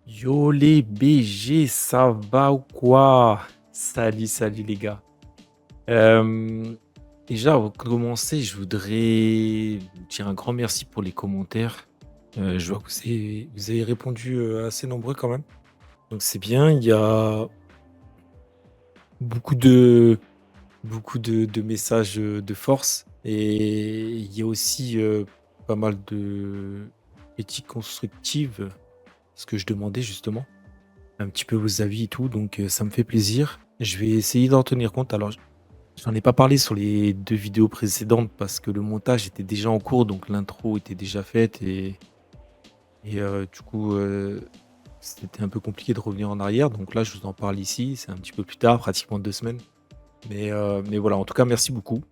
Yo les BG, ça va ou quoi? Salut les gars. Euh, Déjà, avant de commencer, je voudrais vous dire un grand merci pour les commentaires. Je vois que vous avez répondu assez nombreux quand même. Donc c'est bien, il y a beaucoup de messages de force et il y a aussi pas mal de critiques constructives, ce que je demandais justement. Un petit peu vos avis et tout, donc ça me fait plaisir. Je vais essayer d'en tenir compte. Alors, j'en ai pas parlé sur les deux vidéos précédentes parce que le montage était déjà en cours, donc l'intro était déjà faite et du coup, c'était un peu compliqué de revenir en arrière. Donc là, je vous en parle ici. C'est un petit peu plus tard, pratiquement 2 semaines. Mais voilà, en tout cas, merci beaucoup.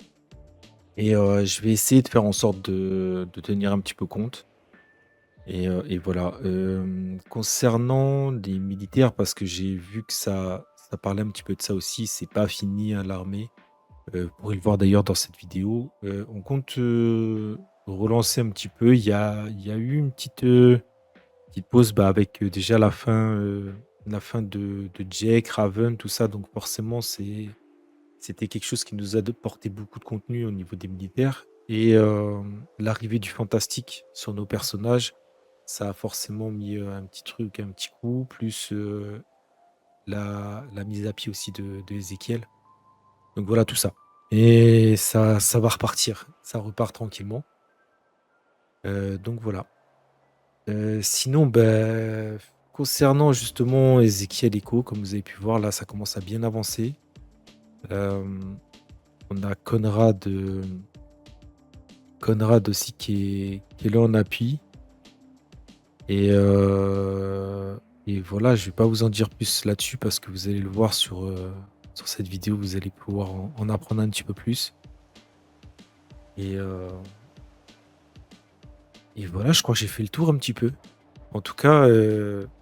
Et je vais essayer de faire en sorte de tenir un petit peu compte. Et voilà. Concernant les militaires, parce que j'ai vu que ça parlait un petit peu de ça aussi, c'est pas fini à l'armée. Vous pourrez le voir d'ailleurs dans cette vidéo. On compte relancer un petit peu. Il y a eu une petite pause bah, avec déjà la fin de Jake, Raven, tout ça. Donc forcément, c'était quelque chose qui nous a porté beaucoup de contenu au niveau des militaires. Et l'arrivée du fantastique sur nos personnages, ça a forcément mis un petit truc, un petit coup, plus la mise à pied aussi de Ezekiel. Donc voilà tout ça. Et ça va repartir. Ça repart tranquillement. Donc voilà. Sinon, ben, concernant justement Ezekiel Echo, comme vous avez pu voir, là, ça commence à bien avancer. Euh, on a Conrad aussi qui est là en appui. Et, et voilà, je vais pas vous en dire plus là-dessus parce que vous allez le voir sur cette vidéo, vous allez pouvoir en apprendre un petit peu plus. Et, et voilà, je crois que j'ai fait le tour un petit peu. En tout cas,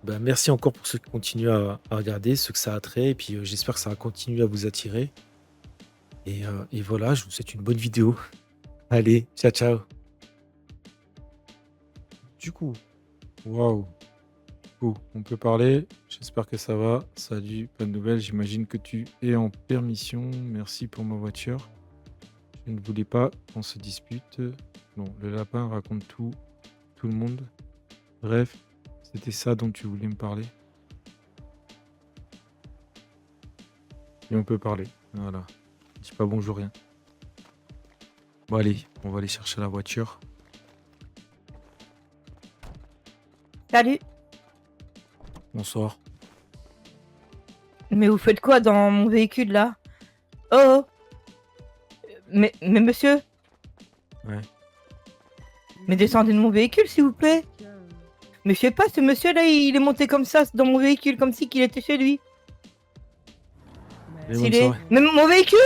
bah, merci encore pour ceux qui continuent à regarder, ceux que ça attrait, et puis j'espère que ça va continuer à vous attirer. Et voilà, je vous souhaite une bonne vidéo. Allez, ciao, ciao. Du coup, waouh. Oh, on peut parler. J'espère que ça va. Salut, pas de nouvelles. J'imagine que tu es en permission. Merci pour ma voiture. Je ne voulais pas qu'on se dispute. Bon, le lapin raconte tout le monde. Bref, c'était ça dont tu voulais me parler. Et on peut parler. Voilà. Dis pas bonjour, rien. Bon, allez, on va aller chercher la voiture. Salut. Bonsoir. Mais vous faites quoi dans mon véhicule là? Oh, mais monsieur, Ouais. mais descendez de mon véhicule s'il vous plaît. Mais je sais pas, ce monsieur là, il est monté comme ça dans mon véhicule, comme si qu'il était chez lui. Allez, bonne S'il est. soirée. Mais mon véhicule.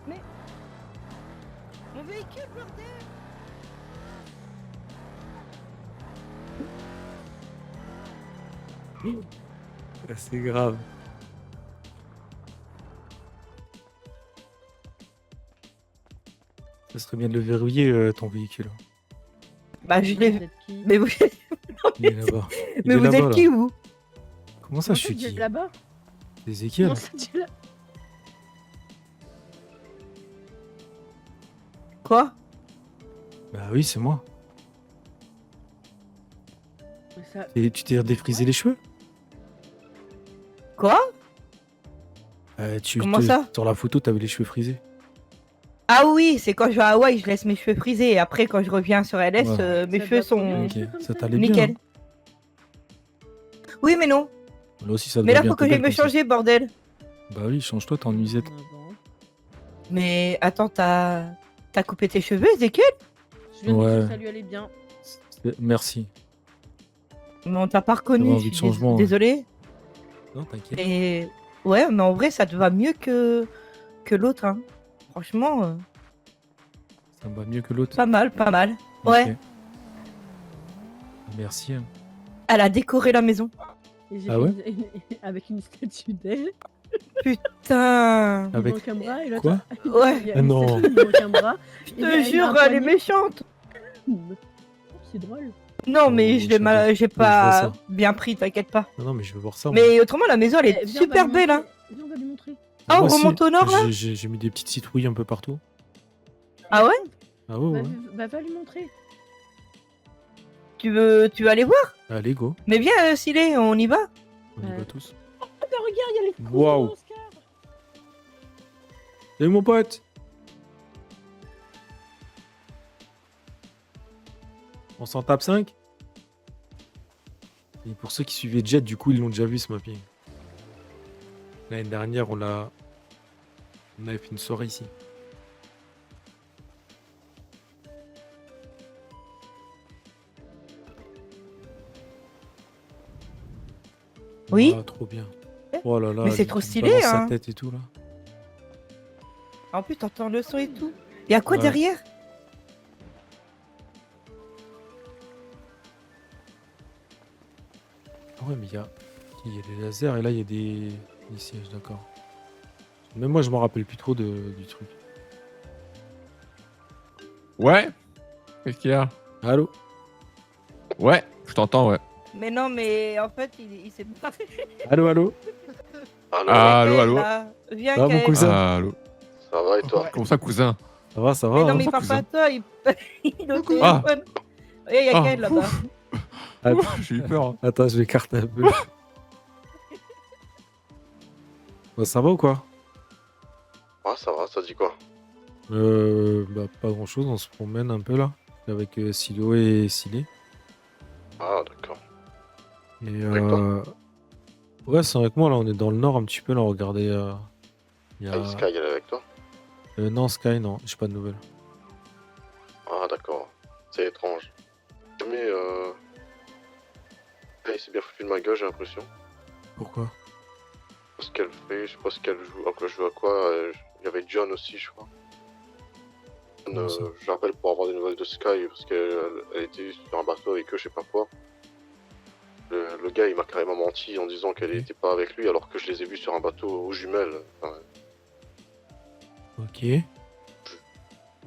Mais mon véhicule, bordel. C'est grave. Ça serait bien de le verrouiller, ton véhicule. Bah je l'ai. Vous êtes qui? Mais vous, Il est là-bas. Il mais est vous là-bas, êtes là. qui vous? Comment ça, Comment je ça, suis tu es qui? là-bas? Ezekiel. Comment ça, tu es là? Quoi? Bah oui, c'est moi. Mais ça- Et tu t'es défrisé les cheveux? Quoi? Comment ça? Sur la photo, t'avais les cheveux frisés. Ah oui, c'est quand je vais à Hawaï, je laisse mes cheveux frisés et après quand je reviens sur LS, Ouais. mes Ça cheveux te va trop bien, sont les Ok, cheveux comme ça ça? t'allait bien. nickel. Hein. Oui, mais non. Là aussi, ça te Mais va là, bien. faut que T'es j'aille belle me comme ça. changer, bordel. Bah oui, change-toi, t'es en nuisette. Bon. Mais attends, t'as coupé tes cheveux, Ezekiel? Je viens de lui Ouais. dire que ça lui allait bien. Merci. Mais on t'a pas J'avais reconnu, je envie de suis changement. Ouais. désolée. Non, t'inquiète. Et ouais, mais en vrai, ça te va mieux que l'autre, hein. Franchement, Ça me va mieux que l'autre. pas mal, pas mal. Ok. Ouais, Merci. Hein. elle a décoré la maison. Et j'ai Ah fait ouais avec une statue d'elle. Putain. Il Avec manque un bras et l'autre. quoi? Ouais, Il y a Ah une non. statue, il manque un bras. je te jure, elle est méchante. C'est drôle. Non, mais Oh, je l'ai j'adore. Oui, j'ai je vois pas ça. bien pris, t'inquiète pas. Non, non, mais je veux voir ça, moi. Mais autrement, la maison, elle est Viens, on va super lui belle, hein. montrer. Viens, on va lui montrer. Ah, Moi on aussi, remonte au nord, là? j'ai mis des petites citrouilles un peu partout. Ah ouais? Ah ouais, Bah, ouais. va lui montrer. Tu veux aller voir? Allez, go. Mais viens, Silé, on y va. On y va Ouais. tous. Oh, bah, regarde, il y a les cousins Waouh. d'Oscar. Salut, mon pote. On s'en tape 5. Et pour ceux qui suivaient Jet, du coup, ils l'ont déjà vu ce mapping. L'année dernière, on avait fait une soirée ici. Oui. Ah, trop bien. Oh là là, Mais c'est lui trop qui stylé, balance hein. sa tête et tout là. En plus, t'entends le son et tout. Y'a quoi Ouais. derrière? Ah ouais, mais il y a des lasers et là il y a des sièges, d'accord. Même moi, je m'en rappelle plus trop du truc. Ouais. Qu'est-ce qu'il y a? Allô? Ouais, je t'entends, ouais. Mais non, mais en fait, il s'est barré. Allô, allô? Allô, Ah, allô, Kael, allô. là. Viens, Ah, mon Kael. cousin. Allô. ça va et toi? Comment ça, cousin? Ça va, ça va? Mais non, hein mais il ça, parle pas à cousin. toi, il est au Ah. téléphone. Et y'a Ah. Kael là-bas. J'ai eu peur. Hein. Attends, je m'écarte un peu. Bah, ça va ou quoi? Ouais, ça va, ça dit quoi? Bah, pas grand chose, on se promène un peu là. Avec Silo et Silé. Ah, d'accord. Et Avec ouais, c'est avec moi là, on est dans le nord un petit peu là, regardez. Il y a... Ah, Sky, elle est avec toi? Non, Sky, non, j'ai pas de nouvelles. Ah, d'accord. C'est étrange. Mais, il s'est bien foutu de ma gueule, j'ai l'impression. Pourquoi? Ce qu'elle fait, je sais pas ce qu'elle joue. À quoi je joue à quoi? Il y avait John aussi, je crois. Comment ça? Je l'appelle pour avoir des nouvelles de Sky parce qu'elle était sur un bateau avec eux, je sais pas quoi. Le gars, il m'a carrément menti en disant qu'elle Ok. était pas avec lui alors que je les ai vus sur un bateau aux jumelles. Enfin, Ok.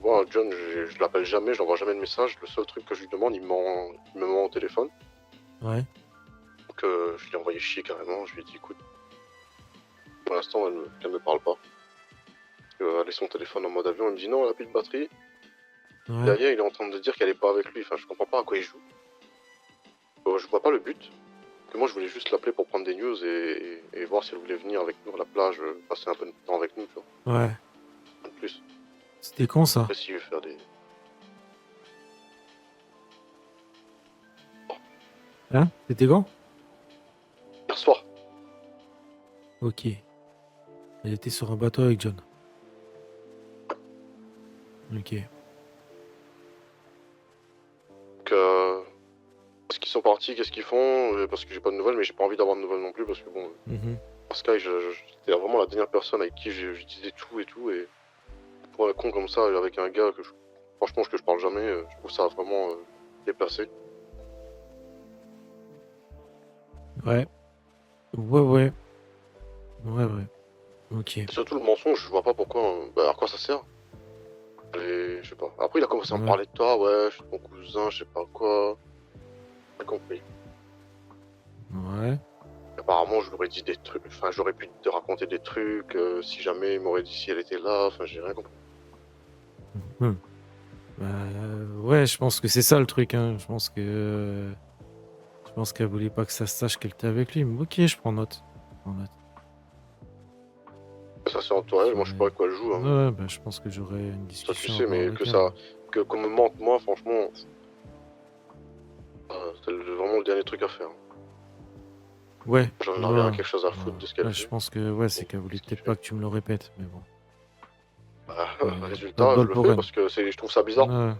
moi, John, je l'appelle jamais, je n'envoie jamais de message. Le seul truc que je lui demande, il me ment au téléphone. Ouais. Donc je l'ai envoyé chier carrément. Je lui ai dit, écoute, pour l'instant, elle me parle pas. Elle est son téléphone en mode avion. Elle me dit non, elle a plus de batterie. Ouais. Derrière, il est en train de dire qu'elle est pas avec lui. Enfin, je comprends pas à quoi il joue. Je vois pas le but. Que moi, je voulais juste l'appeler pour prendre des news et voir si elle voulait venir avec nous à la plage, passer un peu de temps avec nous, tu vois. Ouais. En plus, C'était quand ça? après, s'il veut faire des. Hein? C'était quand? Hier soir. Ok. Elle était sur un bateau avec John. Ok. Donc, est-ce qu'ils sont partis? Qu'est-ce qu'ils font? Parce que j'ai pas de nouvelles, mais j'ai pas envie d'avoir de nouvelles non plus parce que bon. Mhm. Sky, c'était vraiment la dernière personne avec qui je disais tout et tout. Et pour un con comme ça, avec un gars franchement, que je parle jamais, je trouve ça vraiment déplacé. Ouais. Ouais, ouais. Ouais, ouais. Ok. Et surtout le mensonge, je vois pas pourquoi. À quoi ça sert? Et je sais pas. Après, il a commencé à me Ouais. parler de toi, ouais, je suis ton cousin, je sais pas quoi. J'ai compris. Ouais. Apparemment, je lui aurais dit des trucs, enfin, j'aurais pu te raconter des trucs, si jamais il m'aurait dit si elle était là, enfin, j'ai rien compris. Mhm. Ouais, je pense que c'est ça le truc, hein. Je pense qu'elle voulait pas que ça se sache qu'elle était avec lui. Mais ok, je prends note. Je prends note. Ça, c'est entre elle, moi, je sais pas à quoi elle joue, hein. Ouais, bah, je pense que j'aurai une Ça, discussion. tu sais, à avoir mais avec que elle. ça, qu'on me mente, moi, franchement, c'est vraiment le dernier truc à faire. Ouais. J'en ai Ouais, rien ouais. quelque chose à foutre de ce qu'elle Ouais, fait. je pense que ouais, c'est qu'elle voulait Ce qu'il peut-être fait. pas que tu me le répètes, mais bon. Bah, pas résultat, de je bol le pour fais elle. parce que je trouve ça bizarre. Ouais.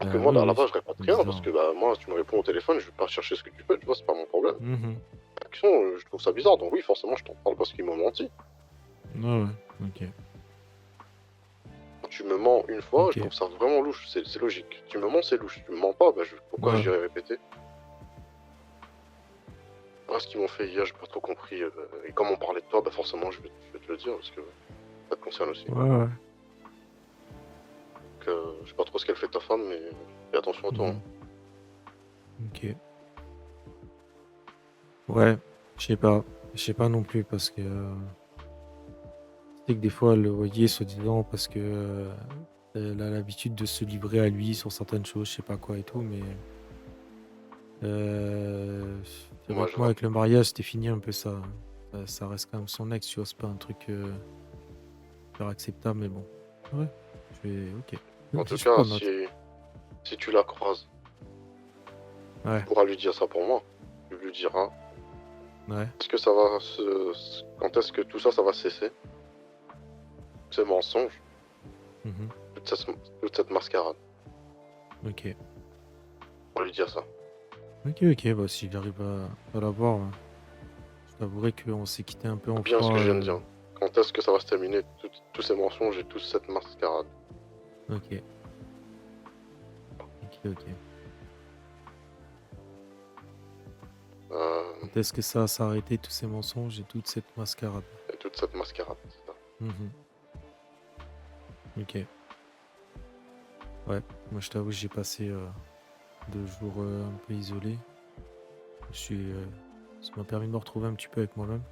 Parce que Bah moi, oui, à la oui. base, je réponds C'est rien bizarre. parce que bah, moi, tu me réponds au téléphone, je vais pas chercher ce que tu fais, tu vois, c'est pas mon problème. Mhm. La question, je trouve ça bizarre, donc oui, forcément, je t'en parle parce qu'ils m'ont menti. Ouais, ouais. Ok. Quand tu me mens une fois, Ok. je trouve ça vraiment louche, c'est logique. Tu me mens, c'est louche. Tu me mens pas, bah, pourquoi Ouais. j'irais répéter? Voilà ce qu'ils m'ont fait hier, j'ai pas trop compris. Et comme on parlait de toi, bah forcément, je vais te le dire parce que ça te concerne aussi. Ouais, ouais. Donc, je sais pas trop ce qu'elle fait ta femme, mais fais attention à toi. Mhm. Hein. Ok. Ouais, je sais pas. Je sais pas non plus parce que je sais que des fois le loyer soi-disant parce que elle a l'habitude de se livrer à lui sur certaines choses, je sais pas quoi et tout, mais c'est vrai Moi, que je moi vois. avec le mariage c'était fini un peu ça. Ça reste quand même son ex, tu vois, c'est pas un truc super acceptable, mais bon. Ouais, je vais. Ok. En Vas-y, tout je cas, prends note. si tu la croises, Ouais, tu pourras lui dire ça pour moi. Tu lui diras. ouais. Est-ce que ça va quand est-ce que tout ça, ça va cesser? Ces mensonges, Mhm. toute cette mascarade. Ok. Pour lui dire ça. Ok, bah s'il arrive à l'avoir, je t'avouerai qu'on s'est quitté un peu en Bien ce froid. que je viens de dire. Quand est-ce que ça va se terminer, tous ces mensonges et toute cette mascarade? Ok. Ok. Quand est-ce que ça va s'arrêter, tous ces mensonges et toute cette mascarade? Et toute cette mascarade, c'est ça. Mhm. Ok. Ouais, moi je t'avoue, j'ai passé 2 jours un peu isolés. Ça m'a permis de me retrouver un petit peu avec moi-même.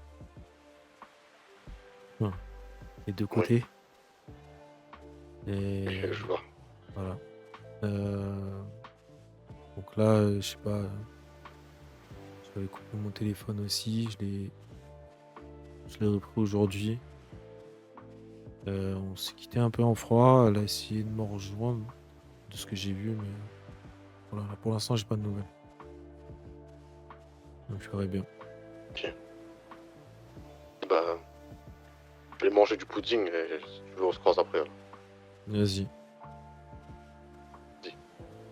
Enfin, les deux côtés. Et Je vois. voilà. Donc là, je sais pas. J'avais coupé mon téléphone aussi. Je l'ai repris aujourd'hui. On s'est quitté un peu en froid. Elle a essayé de me rejoindre de ce que j'ai vu, mais voilà, là, pour l'instant, j'ai pas de nouvelles. Donc je verrai bien. Bah, je vais manger du pudding et je vous croise après. Alors. Vas-y,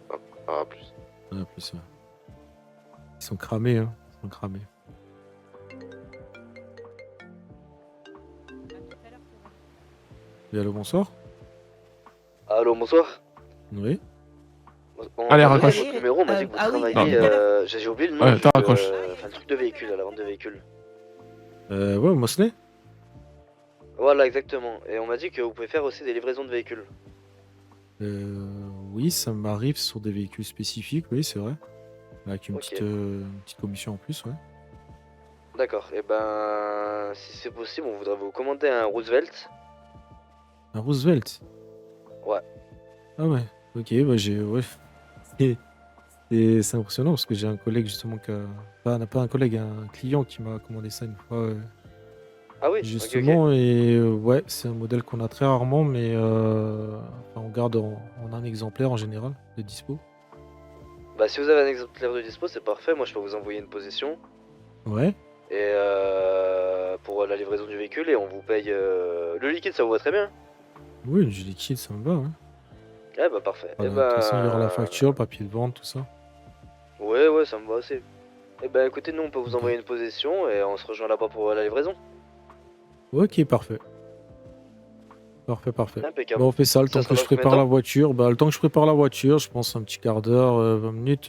À plus. à plus. Ouais. Ils sont cramés, hein. Ils sont cramés. Oui, allô, bonsoir. Allô, bonsoir. Oui. On Allez, m'a donné raccroche. votre numéro, on m'a dit que vous Ah oui, travailliez. tout à l'heure. J'ai oublié le nom. Ouais, t'as raccroche. Enfin, le truc de véhicule, à la vente de véhicules. Ouais, Mosley. Voilà, exactement. Et on m'a dit que vous pouvez faire aussi des livraisons de véhicules. Oui, ça m'arrive sur des véhicules spécifiques, oui, c'est vrai. Avec une Ok. petite commission en plus, ouais. D'accord. Et ben, si c'est possible, on voudrait vous commander un Roosevelt. Un Roosevelt. Ouais. Ah ouais, ok, bah ouais. C'est impressionnant parce que j'ai un collègue justement pas un collègue, un client qui m'a commandé ça une fois, Ah oui. Ok, ok. justement, et ouais, c'est un modèle qu'on a très rarement, mais enfin, on garde en un exemplaire en général de dispo. Bah, si vous avez un exemplaire de dispo, c'est parfait. Moi, je peux vous envoyer une position. Ouais, Et pour la livraison du véhicule, et on vous paye. Le liquide, ça vous va très bien. oui, du liquide, ça me va, ouais. Eh bah, parfait. Voilà, Et de toute façon, il y aura la ben. facture, papier de vente, tout ça. Ouais, ça me va aussi. Eh ben écoutez, nous on peut vous Ok. envoyer une position et on se rejoint là-bas pour la livraison. Ok, parfait. Parfait. Impeccable. Bon, on fait ça, le Ça temps sera que dans je combien de prépare temps la voiture. Bah, le temps que je prépare la voiture, je pense un petit quart d'heure, 20 minutes,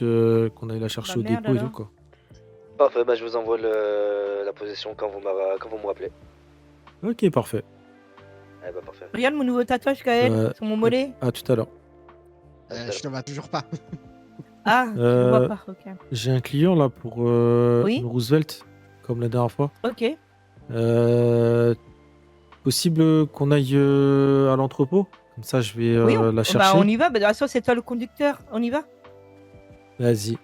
qu'on aille la chercher Bah, au merde, dépôt et tout, alors. quoi. Parfait, bah je vous envoie la position quand vous me rappelez. Ok, parfait. Eh bah parfait. Regarde mon nouveau tatouage, Kael, sur mon mollet. À tout à l'heure. Je te vois toujours pas. Ah, je le vois pas, ok. J'ai un client là pour Oui. une Roosevelt, comme la dernière fois. Ok. Possible qu'on aille à l'entrepôt? Comme ça, je vais Oui, la bah chercher. on y va, bah, de toute façon c'est toi le conducteur, on y va? Vas-y.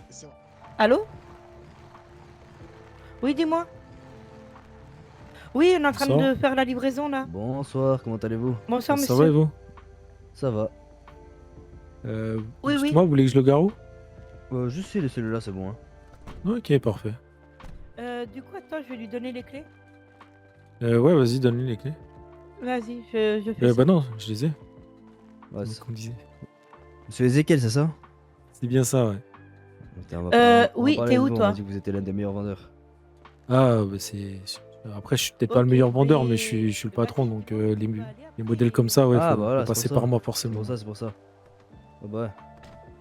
C'est bon. Allô? Oui, dis-moi. Oui, on est en train Bonsoir. de faire la livraison là. Bonsoir, comment allez-vous? Bonsoir Ça va et monsieur. vous? Ça va. Oui. Dites-moi, vous voulez que je le gare où? Juste si les cellules-là, c'est bon. Hein. Ok, parfait. Du coup, attends, je vais lui donner les clés. Ouais, vas-y, donne-lui les clés. Vas-y, je fais ça. Bah non, je les ai. Ouais, Donc, c'est- on disait. Monsieur Ezekiel, c'est ça? C'est bien ça, ouais. Putain, on va oui, parler t'es de où, vous, toi? On m'a dit que vous étiez l'un des meilleurs vendeurs. Ah, bah Après, je suis peut-être pas le Ok, meilleur vendeur, mais mais- je suis le bah, patron, tu donc peux- tu les peux aller après, modèles comme ça, ouais, Ah, faut bah voilà, c'est passer pour par ça. moi C'est forcément. pour ça. Ah bah ouais.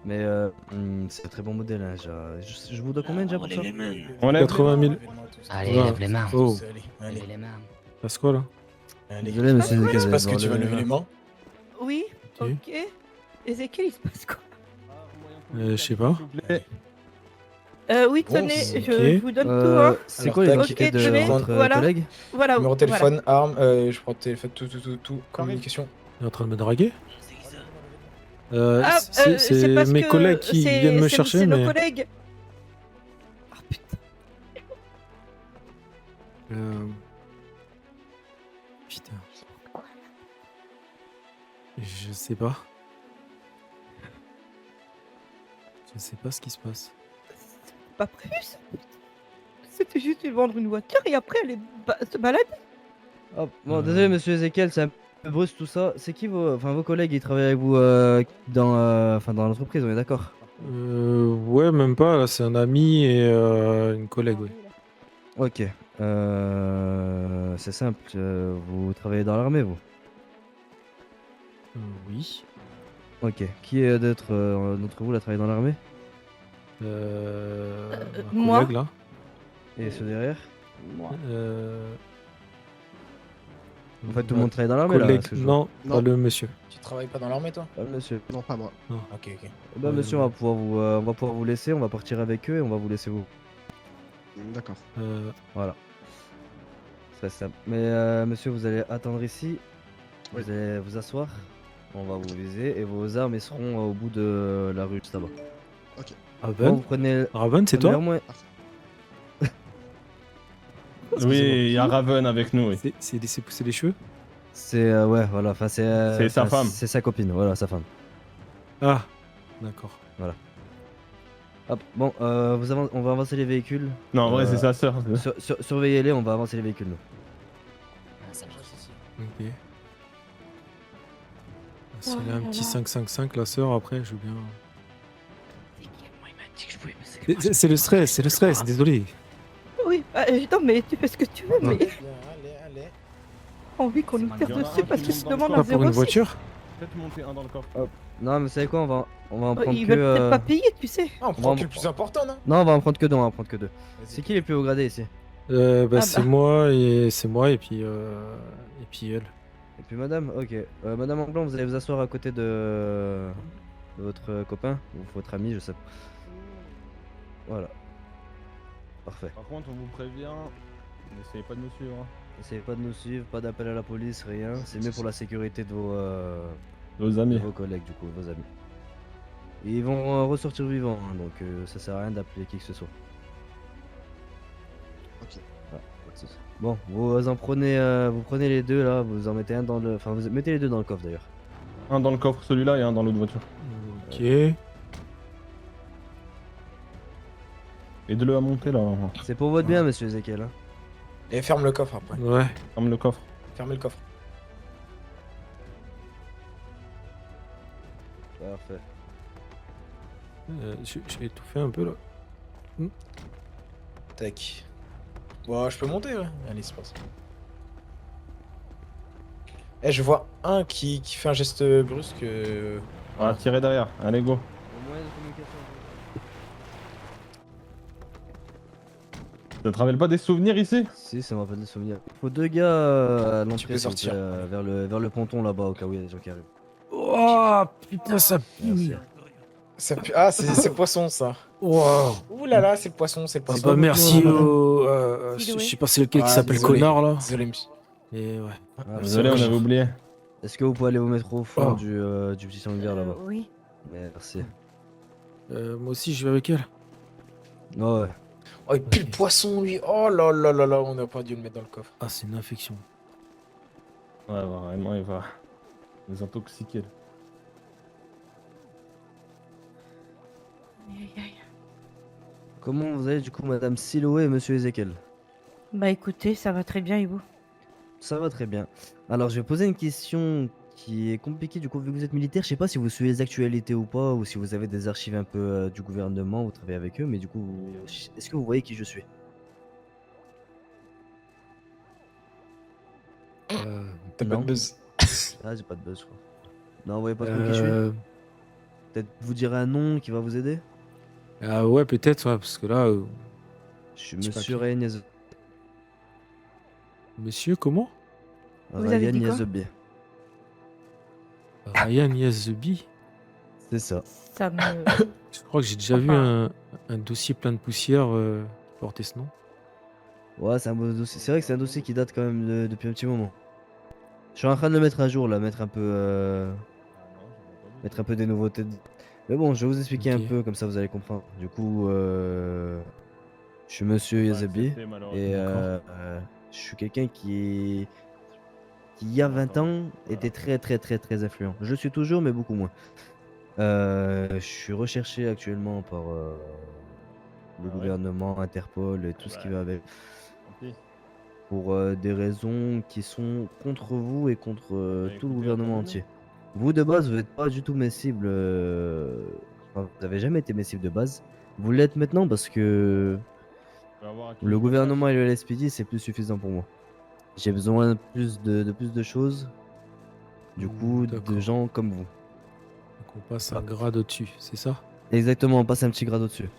Mais c'est un très bon modèle. Hein. Je vous dois combien déjà pour ça? On lève 80 000. Allez, Ouais. lève les mains. Oh, Lève les mains. passe quoi là? Désolé, monsieur Ezekiel. C'est parce que vous tu vas allez lever voir les mains. Oui, Ok. ok. Ezekiel, il se passe quoi? Je sais pas. S'il vous plaît. Oui, Bon, tenez, c'est je vous donne tout, hein. C'est Alors, quoi tac. l'identité de tenez, votre voilà. collègue? Voilà, Numéro de voilà. téléphone, arme, je prends le téléphone, tout. Communication. Il est en train de me draguer. Ah, C'est parce mes que collègues qui c'est- viennent me c'est- chercher, C'est nos mais... collègues. Ah, putain. Putain. Je sais pas. Je sais pas ce qui se passe. C'est pas prévu, ça. C'était juste de vendre une voiture et après elle se balade. Oh, bon, désolé, monsieur Ezekiel, c'est un peu brusque tout ça. C'est qui vos collègues, ils travaillent avec vous dans l'entreprise, on est d'accord? Ouais, même pas. Là, c'est un ami et une collègue, oui. Ok. C'est simple. Vous travaillez dans l'armée, vous? Oui. Ok. Qui d'entre vous là travaille dans l'armée? Ma moi. collègue, là. Et ceux derrière? En fait, tout le ma monde travaille dans l'armée là? collègue... parce que je vois. Non, Non. pas le monsieur. Tu travailles pas dans l'armée, toi? Ah, monsieur. Non, pas moi. Ok. Eh ben, Ouais, monsieur, ouais. on va pouvoir vous laisser. On va partir avec eux et on va vous laisser vous. D'accord. Voilà. Très simple. Mais monsieur, vous allez attendre ici. Oui. Vous allez vous asseoir. On va vous viser et vos armes elles seront au bout de la rue juste là-bas. Bon, Raven, vous prenez. Raven, c'est prenez toi? leur moins- Oui, il y a Raven avec nous, oui. C'est laissé pousser les cheveux? C'est ouais, voilà. Enfin, c'est. C'est sa enfin, femme. C'est sa copine. Voilà, sa femme. Ah, d'accord. Hop. Bon, on va avancer les véhicules. Non, en vrai, c'est sa sœur. Surveillez-les. On va avancer les véhicules. Nous. Ok. Si elle a un petit 5-5-5, la sœur, après, je veux bien... C'est le stress, désolé. Oui, non mais tu fais ce que tu veux, mais Allez. envie qu'on nous tire Il y en a dessus un parce qui que monte je dans le demande corps. un Pas pour une 06. voiture? Peut-être monter un dans le coffre. Non, mais vous savez quoi? On va en prendre Ils que. veulent peut-être pas payer, tu sais. Ah, on prend que le plus important, non? Non, on va en prendre que deux. On va en prendre que deux. C'est qui les plus haut gradés ici? C'est moi et puis elle. Et puis madame, ok. Madame Anglon, vous allez vous asseoir à côté de votre copain ou votre ami, je sais pas. Voilà. Parfait. Par contre, on vous prévient, n'essayez pas de nous suivre. Hein. Essayez pas de nous suivre, pas d'appel à la police, rien. C'est mieux pour la sécurité de Nos de amis. vos collègues, du coup, vos amis. Et ils vont ressortir vivants, hein, donc ça sert à rien d'appeler qui que ce soit. Ok. Voilà, pas de souci. Bon, vous prenez les deux là, vous en mettez un dans le. Enfin, vous mettez les deux dans le coffre d'ailleurs. Un dans le coffre, celui-là, et un dans l'autre voiture. Ok. Aide-le à monter là. C'est pour votre bien, monsieur Ezekiel. Hein. Et ferme le coffre après. Ouais. Ferme le coffre. Fermez le coffre. Parfait. Je vais étouffer un peu là. Tac. Bon, je peux monter, ouais. Allez, c'est passe. Eh, je vois un qui fait un geste brusque. On va tirer derrière. Allez, go. Ça te rappelle pas des souvenirs ici? Si, ça me rappelle des souvenirs. Il faut deux gars à l'entrée, peux s'il vous sortir. plaît, vers le ponton là-bas, au cas où il y a des gens qui arrivent. Oh putain, ça Merci. pue. Ça pue- Ah, c'est le poisson, ça. Wow. Ouh là là, c'est le poisson, c'est le Ah poisson. bah merci beaucoup, au... je Siloué. sais pas c'est lequel qui Ah, s'appelle désolé. connard là. Désolé, monsieur. Et ouais. Ah, Désolé, on merci. avait oublié. Est-ce que vous pouvez aller vous mettre au fond Oh. du petit sanglière là-bas? Oui. Merci. Moi aussi je vais avec elle. Oh, ouais. Oh, il pue le poisson, lui. Oh là là là là, on n'a pas dû le mettre dans le coffre. Ah c'est une infection. Ouais, vraiment, il va nous intoxiquer. Là. Aïe, aïe, aïe. Comment vous allez du coup, madame Siloé et monsieur Ezekiel? Bah écoutez, ça va très bien et vous? Ça va très bien. Alors, je vais poser une question qui est compliquée du coup, vu que vous êtes militaire. Je sais pas si vous suivez les actualités ou pas, ou si vous avez des archives un peu du gouvernement, vous travaillez avec eux, mais du coup, est-ce que vous voyez qui je suis? T'as pas Non. de buzz. Ah, j'ai pas de buzz, je crois. Non, vous voyez pas trop qui je suis? Peut-être vous dire un nom qui va vous aider? Ah ouais peut-être ouais parce que là Je suis Je sais pas monsieur qui. Ryan Yazeb. monsieur comment? Vous avez dit quoi? Yazebie. Ryan Yazbi. C'est ça. Ça me. Je crois que j'ai déjà vu un dossier plein de poussière qui portait ce nom. Ouais, c'est un beau dossier. C'est vrai que c'est un dossier qui date quand même depuis un petit moment. Je suis en train de le mettre à jour là, mettre un peu des nouveautés. Mais bon, je vais vous expliquer un Ok. peu, comme ça vous allez comprendre. Du coup, je suis Monsieur Yazabi et je suis quelqu'un qui il y a 20 ans était très très très très influent. Je le suis toujours, mais beaucoup moins. Je suis recherché actuellement par le gouvernement, Interpol et tout ce qui va avec, pour des raisons qui sont contre vous et contre tout le gouvernement entier. Vous de base, vous n'êtes pas du tout mes cibles. Enfin, vous n'avez jamais été mes cibles de base. Vous l'êtes maintenant parce que le gouvernement et le LSPD, c'est plus suffisant pour moi. J'ai besoin de plus de choses. Du coup, de D'accord. gens comme vous. Donc on passe un grade au-dessus, c'est ça? Exactement, on passe un petit grade au-dessus.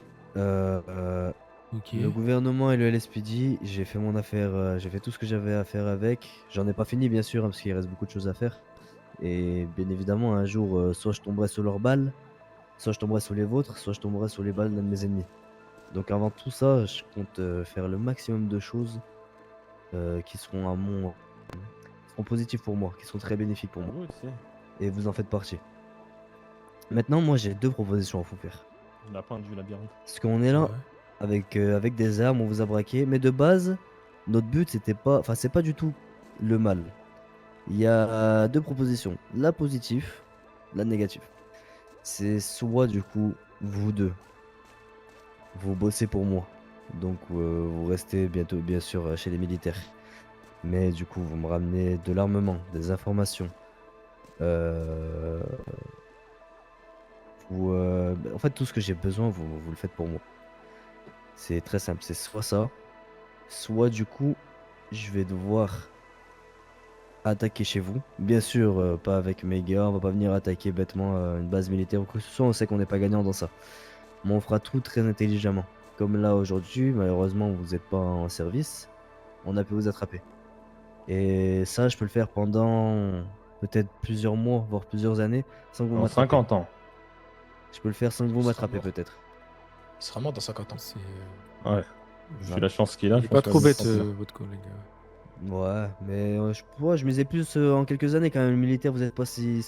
Ok. Le gouvernement et le LSPD, j'ai fait mon affaire, j'ai fait tout ce que j'avais à faire avec. J'en ai pas fini, bien sûr, hein, parce qu'il reste beaucoup de choses à faire. Et bien évidemment, un jour, soit je tomberai sous leurs balles, soit je tomberai sous les vôtres, soit je tomberai sous les balles d'un de mes ennemis. Donc avant tout ça, je compte faire le maximum de choses qui seront seront positives pour moi, qui seront très bénéfiques pour moi. Et vous en faites partie. Maintenant, moi, j'ai deux propositions à vous faire. La fin du labyrinthe. Parce qu'on est là Ouais. avec des armes, on vous a braqué. Mais de base, notre but, c'était pas. Enfin, c'est pas du tout le mal. Il y a deux propositions. La positive, la négative. C'est soit, du coup, vous deux, vous bossez pour moi. Donc, vous restez bientôt, bien sûr, chez les militaires. Mais du coup, vous me ramenez de l'armement, des informations. En fait, tout ce que j'ai besoin, vous le faites pour moi. C'est très simple, c'est soit ça, soit du coup, je vais devoir attaquer chez vous. Bien sûr, pas avec mes gars, on va pas venir attaquer bêtement une base militaire ou quoi que ce soit, on sait qu'on n'est pas gagnant dans ça. Mais on fera tout très intelligemment. Comme là aujourd'hui, malheureusement, vous n'êtes pas en service, on a pu vous attraper. Et ça, je peux le faire pendant peut-être plusieurs mois, voire plusieurs années, sans que vous En m'attrapez. 50 ans. Je peux le faire sans que vous Ce sera m'attrapez mort. peut-être. Il sera mort dans 50 ans. C'est Ouais. Vu la chance qu'il a, il je est pas pense trop que- bête, votre collègue. Ouais, mais je misais plus en quelques années quand même. Le militaire, vous êtes pas si...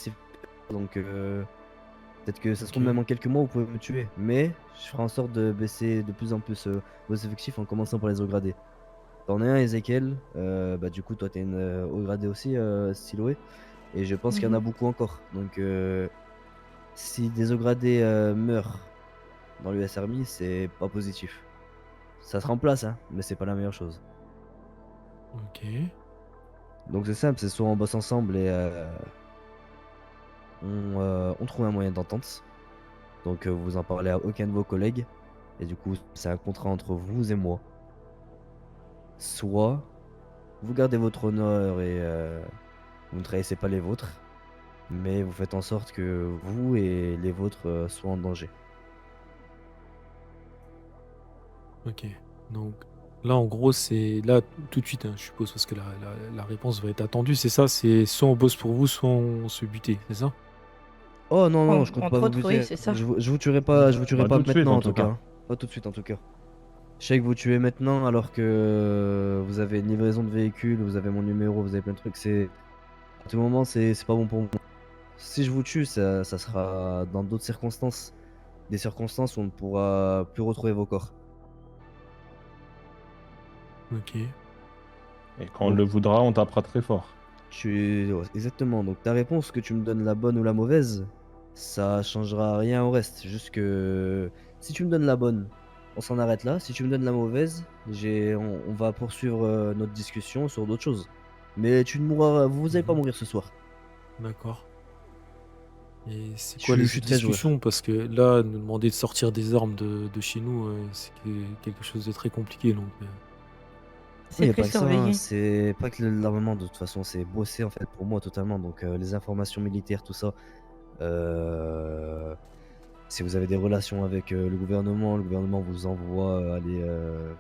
Donc peut-être que ça se trouve Ok. même en quelques mois, vous pouvez me tuer. Mais je ferai en sorte de baisser de plus en plus vos effectifs en commençant par les hauts gradés. T'en es un, Ezekiel. Bah du coup, toi, t'es une haut gradé aussi, Siloé. Et je pense qu'il y en a beaucoup encore. Donc si des hauts gradés meurent dans l'US Army, c'est pas positif. Ça se remplace, hein, mais c'est pas la meilleure chose. Ok. Donc c'est simple, c'est soit on bosse ensemble et on trouve un moyen d'entente. Donc vous en parlez à aucun de vos collègues. Et du coup, c'est un contrat entre vous et moi. Soit vous gardez votre honneur et vous ne trahissez pas les vôtres. Mais vous faites en sorte que vous et les vôtres soient en danger. Ok. Donc là, en gros, c'est là tout de suite, hein, je suppose, parce que la réponse va être attendue. C'est ça, c'est soit on bosse pour vous, soit on se buter, c'est ça? Oh non, non, je compte Entre pas vous autres, oui, buter. c'est ça. Je vous tuerai pas, je vous tuerai Pas pas tout de suite, maintenant en en tout tout cas. cas. Hein. Pas tout de suite en tout cas. Je sais que vous tuez maintenant alors que vous avez une livraison de véhicule, vous avez mon numéro, vous avez plein de trucs. À tout moment, c'est pas bon pour moi. Si je vous tue, ça sera dans d'autres circonstances. Des circonstances où on ne pourra plus retrouver vos corps. Ok. Et quand on le voudra, on tapera très fort. Ouais, exactement. Donc ta réponse, que tu me donnes la bonne ou la mauvaise, ça changera rien au reste. Juste que si tu me donnes la bonne, on s'en arrête là. Si tu me donnes la mauvaise, on va poursuivre notre discussion sur d'autres choses. Mais tu ne mourras, vous allez pas mourir ce soir. D'accord. Et c'est Je quoi suis- les je suis très joueur. discussions? Parce que là, nous demander de sortir des armes de chez nous, c'est quelque chose de très compliqué. Donc, Il C'est y a très pas que ça, surveillé. hein. C'est pas que l'armement de toute façon, c'est bosser en fait pour moi totalement. Donc les informations militaires, tout ça. Si vous avez des relations avec le gouvernement vous envoie aller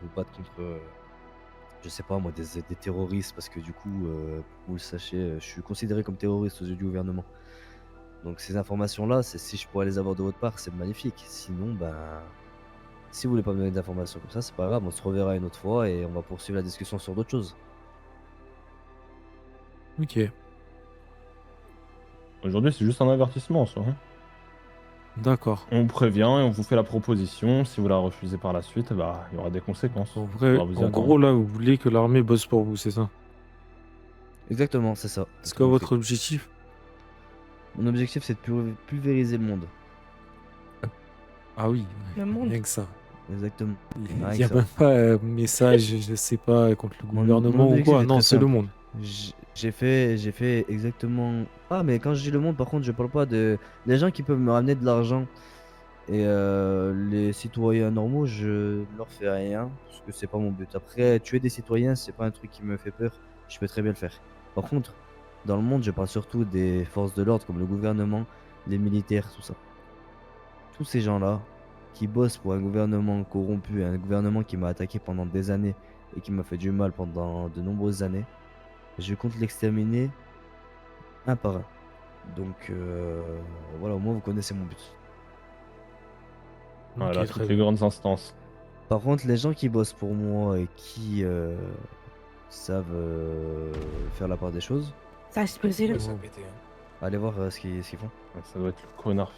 vous battre contre, je sais pas moi, des terroristes, parce que du coup, pour que vous le sachiez, je suis considéré comme terroriste aux yeux du gouvernement. Donc ces informations-là, si je pourrais les avoir de votre part, c'est magnifique. Sinon, ben, si vous voulez pas me donner d'informations comme ça, c'est pas grave, on se reverra une autre fois et on va poursuivre la discussion sur d'autres choses. Ok, Aujourd'hui, c'est juste un avertissement en soi. Hein. d'accord. On vous prévient et on vous fait la proposition. Si vous la refusez par la suite, bah, il y aura des conséquences. En vrai, Faudra vous y en attendre. gros, là, vous voulez que l'armée bosse pour vous, c'est ça? Exactement, c'est ça. C'est T'as quoi compris. votre objectif? Mon objectif, c'est de pulvériser le monde. Ah oui, Le monde. rien que ça. Exactement. Il Rien n'y a que ça. même pas un message, je sais pas, contre le Mon gouvernement ou objectif quoi. est Non, très c'est le simple. monde. J'ai fait exactement. Ah, mais quand je dis le monde, par contre, je parle pas de. Les gens qui peuvent me ramener de l'argent et les citoyens normaux, je leur fais rien parce que c'est pas mon but. Après, tuer des citoyens, c'est pas un truc qui me fait peur. Je peux très bien le faire. Par contre, dans le monde, je parle surtout des forces de l'ordre comme le gouvernement, les militaires, tout ça. Tous ces gens-là qui bossent pour un gouvernement corrompu, un gouvernement qui m'a attaqué pendant des années et qui m'a fait du mal pendant de nombreuses années, je compte l'exterminer un par un. Donc voilà, au moins vous connaissez mon but. Voilà, Ok, toutes très les bien. grandes instances. Par contre, les gens qui bossent pour moi et qui savent faire la part des choses, Ça a explosé là. Ouais, ça a pété. Hein. allez voir ce qu'ils font. Ouais, ça doit être le connard.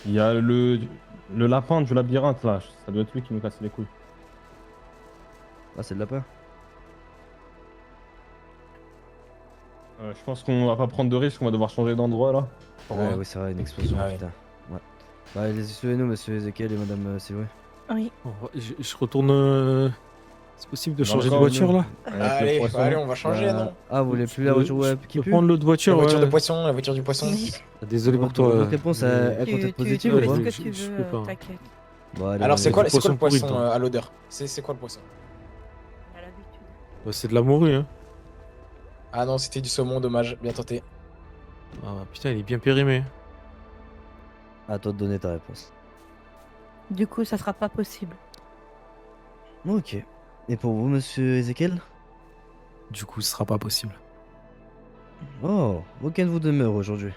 Il y a le lapin du labyrinthe là. Ça doit être lui qui nous casse les couilles. Ah, c'est le lapin. Je pense qu'on va pas prendre de risque. On va devoir changer d'endroit là. Ouais, oui, c'est vrai, une explosion, Ah ouais. putain. Ouais. Bah, suivez-nous, monsieur Ezekiel et madame Sylvain. Oui. Je retourne. C'est possible de Dans changer de le voiture là? Avec le Allez, poisson. allez, on va changer, Bah, non? Ah, vous voulez plus la voiture Je qui peux pue? prendre l'autre La voiture, voiture ouais. de poisson, la voiture du poisson. Oui. Désolé pour toi. Votre réponse, elle Tu, compte être tu positive ouais, ou pas? fais ce que je- tu je veux, peux pas. t'inquiète. Bon, allez, Alors, on y c'est va. quoi, du c'est quoi le poisson pourri poisson dedans. à l'odeur? C'est quoi le poisson? On a l'habitude. Bah, c'est de la morue, hein. Ah non, c'était du saumon, dommage, bien tenté. Ah putain, il est bien périmé. À toi de donner ta réponse. Du coup, ça sera pas possible. Ok. Et pour vous, monsieur Ezekiel? Du coup, ce sera pas possible. Oh, aucun de vous demeure aujourd'hui.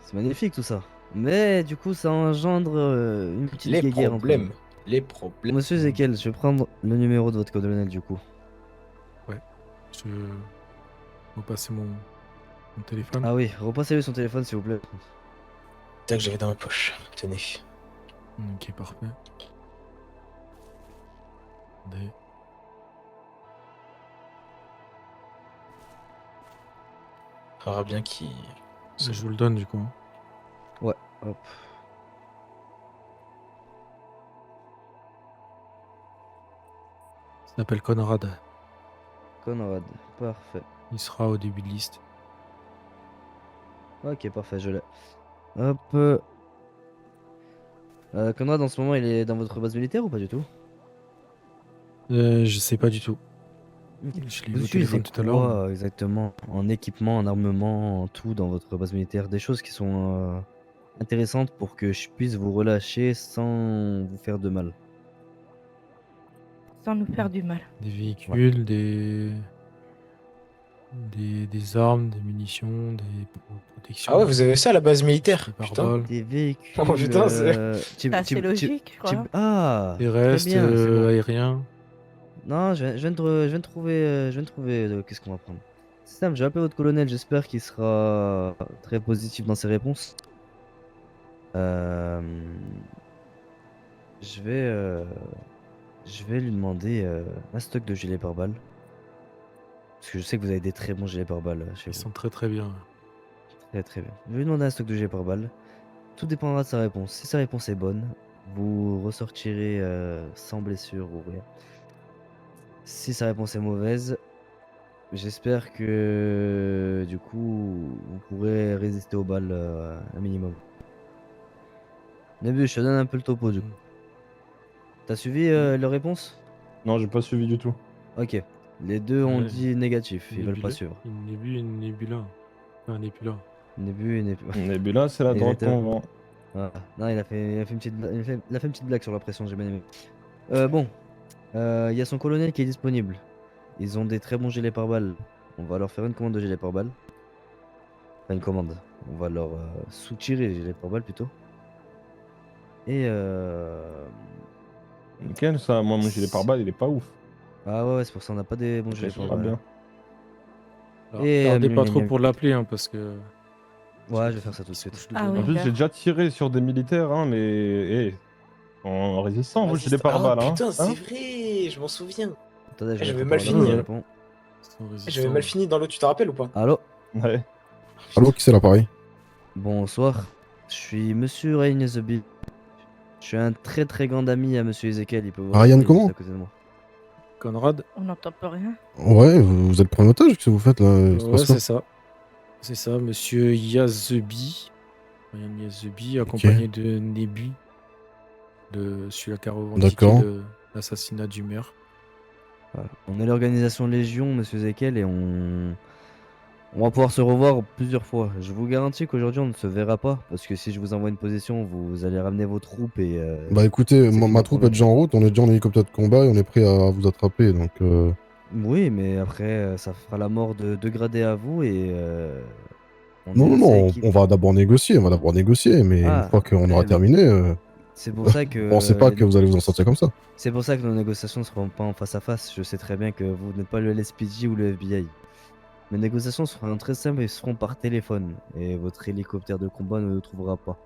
C'est magnifique tout ça. Mais du coup, ça engendre une petite Les guéguerre entre problèmes. nous. Les problèmes. Monsieur Ezekiel, je vais prendre le numéro de votre colonel du coup. Je vais repasser mon téléphone. Ah oui, repassez-lui son téléphone s'il vous plaît. Tac, j'avais dans ma poche. Tenez. Ok, parfait. Attendez. Faudra bien qui. Je vous le donne du coup. Ouais, hop. Il s'appelle Conrad. Conrad, parfait. Il sera au début de liste. Ok, parfait, je l'ai. Hop. Conrad, en ce moment, il est dans votre base militaire ou pas du tout? Je sais pas du tout. Ok. Je l'ai eu Vous au utilisez téléphone tout à l'heure. quoi exactement en équipement, en armement, en tout dans votre base militaire? Des choses qui sont intéressantes pour que je puisse vous relâcher sans vous faire de mal. Sans nous faire du mal. Des véhicules, des armes, des munitions, des protections. Ah ouais, vous avez ça à la base militaire. Des Putain. pare-balles. Des véhicules. Oh, putain, C'est assez logique, je crois. Ah, Terrestres, très bien, c'est bon. aériens. Non, je viens de trouver. Qu'est-ce qu'on va prendre? C'est simple, j'ai appelé votre colonel, j'espère qu'il sera très positif dans ses réponses. Euh, Je vais lui demander un stock de gilets pare-balles. Parce que je sais que vous avez des très bons gilets pare-balles chez Ils vous. sont très très bien. Très très bien. Je vais lui demander un stock de gilets pare-balles. Tout dépendra de sa réponse. Si sa réponse est bonne, vous ressortirez sans blessure ou rien. Si sa réponse est mauvaise, j'espère que du coup vous pourrez résister aux balles un minimum. Nébu, je te donne un peu le topo du coup. T'as suivi leur réponse? Non, j'ai pas suivi du tout. Ok. Les deux ont Ouais. dit négatif, ils veulent pas Nébula- suivre. Une nébula. Enfin, un nébula. Nébu et Nébu. Nebula, c'est la drogue Exactement. qu'on vend. Ah, non, il a fait une petite blague sur la pression, j'ai bien aimé. Bon, il y a son colonel qui est disponible. Ils ont des très bons gilets pare-balles. On va leur faire une commande de gilets pare-balles. Enfin, une commande. On va leur soutirer les gilets pare-balles plutôt. Et Nickel, ça. Moi, mon gilet pare-balles, il est pas ouf. ah ouais, c'est pour ça on n'a pas des bons gilets Ça va pare-balles. bien. Alors, Et, tardez pas gna, trop gna. pour l'appeler, hein, parce que. Ouais, je vais faire ça tout de suite. Ah En oui. plus, gars. j'ai déjà tiré sur des militaires, hein, mais. En résistant, vos gilets pare-balles, hein. Putain, c'est Hein vrai, je m'en souviens. Attendez, je j'avais vais mal préparer fini, le hein. répond. J'avais mal fini dans l'eau, tu te rappelles ou pas? Allô? Ouais. Allô, qui c'est l'appareil? Bonsoir. Je suis Monsieur Ryan the Bee. Je suis un très très grand ami à Monsieur Ezekiel. Il peut vous Ryan répondre, il est comment? juste à côté de moi. Conrad? On n'entend plus rien. Ouais, vous êtes pris en otage, qu'est-ce que vous faites là? Il se Ouais, passe quoi? c'est ça. C'est ça, monsieur Yazebi. Ryan Yazebi, accompagné de Nebu. De celui-là qui a revendiqué D'accord. l'assassinat du maire. Voilà. On est l'organisation Légion, Monsieur Ezekiel, et on va pouvoir se revoir plusieurs fois. Je vous garantis qu'aujourd'hui on ne se verra pas, parce que si je vous envoie une position, vous allez ramener vos troupes et. Bah écoutez, c'est ma troupe est déjà en route, on est déjà en hélicoptère de combat et on est prêt à vous attraper, donc... Oui, mais après, ça fera la mort de gradés à vous et. On Non, est non, assez non, équipe- on va d'abord négocier, mais une Ah, fois qu'on aura eh ben, terminé, C'est pour ça que. pensez pas que vous allez vous en sortir comme ça. C'est pour ça que nos négociations ne seront pas en face à face. Je sais très bien que vous n'êtes pas le LSPD ou le FBI. Mes négociations seront très simples et seront par téléphone. Et votre hélicoptère de combat ne le trouvera pas.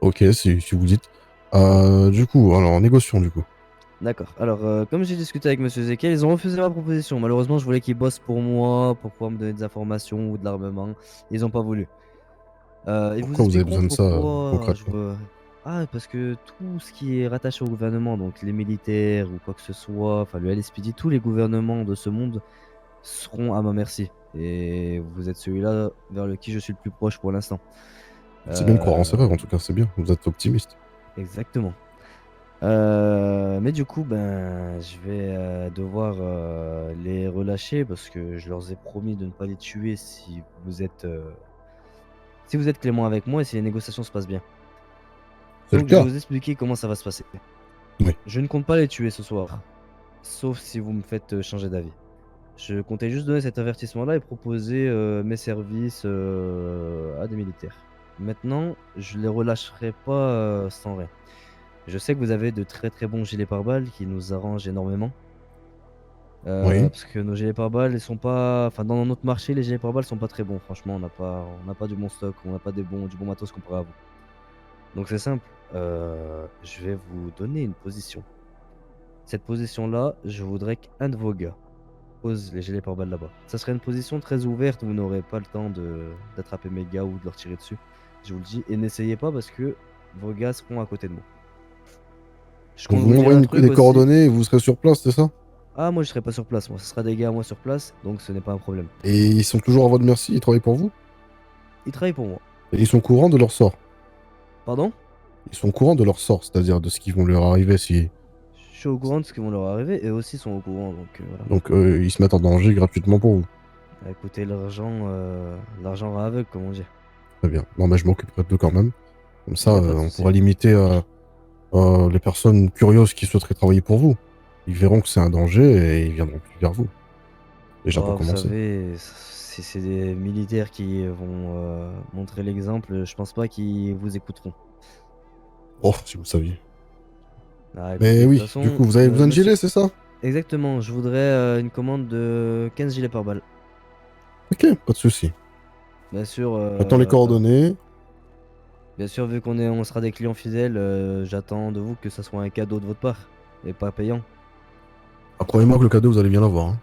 Ok, si vous dites. Du coup, alors, négocions du coup. D'accord. Alors, comme j'ai discuté avec Monsieur Ezekiel, ils ont refusé ma proposition. Malheureusement, je voulais qu'ils bossent pour moi, pour pouvoir me donner des informations ou de l'armement. Ils n'ont pas voulu. Ils Pourquoi vous avez besoin de ça, concrètement? Ah, parce que tout ce qui est rattaché au gouvernement, donc les militaires ou quoi que ce soit, enfin le LSPD, tous les gouvernements de ce monde seront à ma merci. Et vous êtes celui-là vers qui je suis le plus proche pour l'instant. C'est bien de croire en ses rêves, en tout cas, c'est bien. Vous êtes optimiste. Exactement. Mais du coup, ben, je vais devoir les relâcher parce que je leur ai promis de ne pas les tuer si vous êtes clément avec moi et si les négociations se passent bien. C'est le Donc, je vais cas. vous expliquer comment ça va se passer. Oui. Je ne compte pas les tuer ce soir, sauf si vous me faites changer d'avis. Je comptais juste donner cet avertissement-là et proposer mes services à des militaires. Maintenant, je les relâcherai pas sans rien. Je sais que vous avez de très très bons gilets pare-balles qui nous arrangent énormément. Oui. Parce que nos gilets pare-balles, ils sont pas. Enfin, dans notre marché, les gilets pare-balles sont pas très bons. Franchement, on n'a pas du bon stock, on n'a pas du bon matos comparé à vous. Donc c'est simple. Je vais vous donner une position. Cette position-là, je voudrais qu'un de vos gars pose les gilets pare-balles là-bas. Ça serait une position très ouverte, vous n'aurez pas le temps d'attraper mes gars ou de leur tirer dessus. Je vous le dis, et n'essayez pas parce que vos gars seront à côté de moi. Je compte Vous vous dire un m'envoyez truc des aussi. coordonnées et vous serez sur place, c'est ça? Ah, moi je serai pas sur place, moi ce sera des gars à moi sur place, donc ce n'est pas un problème. Et ils sont toujours à votre merci, ils travaillent pour vous? Ils travaillent pour moi. Et ils sont courants de leur sort? Pardon? Ils sont courants de leur sort, c'est-à-dire de ce qui vont leur arriver si... Je suis au courant de ce qui vont leur arriver et eux aussi sont au courant, donc voilà. Donc ils se mettent en danger gratuitement pour vous. Écoutez, l'argent va aveugle, comme on dit. Très bien. Non mais je m'occuperai d'eux quand même. Comme ça, Y a pas de on souci. pourra limiter les personnes curieuses qui souhaiteraient travailler pour vous. Ils verront que c'est un danger et ils viendront plus vers vous. Déjà pour Vous commencer. savez, si c'est des militaires qui vont montrer l'exemple, je pense pas qu'ils vous écouteront. Oh, si vous saviez. Ah, écoutez, Mais de oui, toute façon, du coup, vous avez besoin de monsieur- gilets, c'est ça? Exactement, je voudrais une commande de 15 gilets par balle. Ok, pas de souci. Bien sûr. J'attends les coordonnées. Bien sûr, vu on sera des clients fidèles, j'attends de vous que ça soit un cadeau de votre part et pas payant. Croyez-moi que le cadeau, vous allez bien l'avoir. Hein.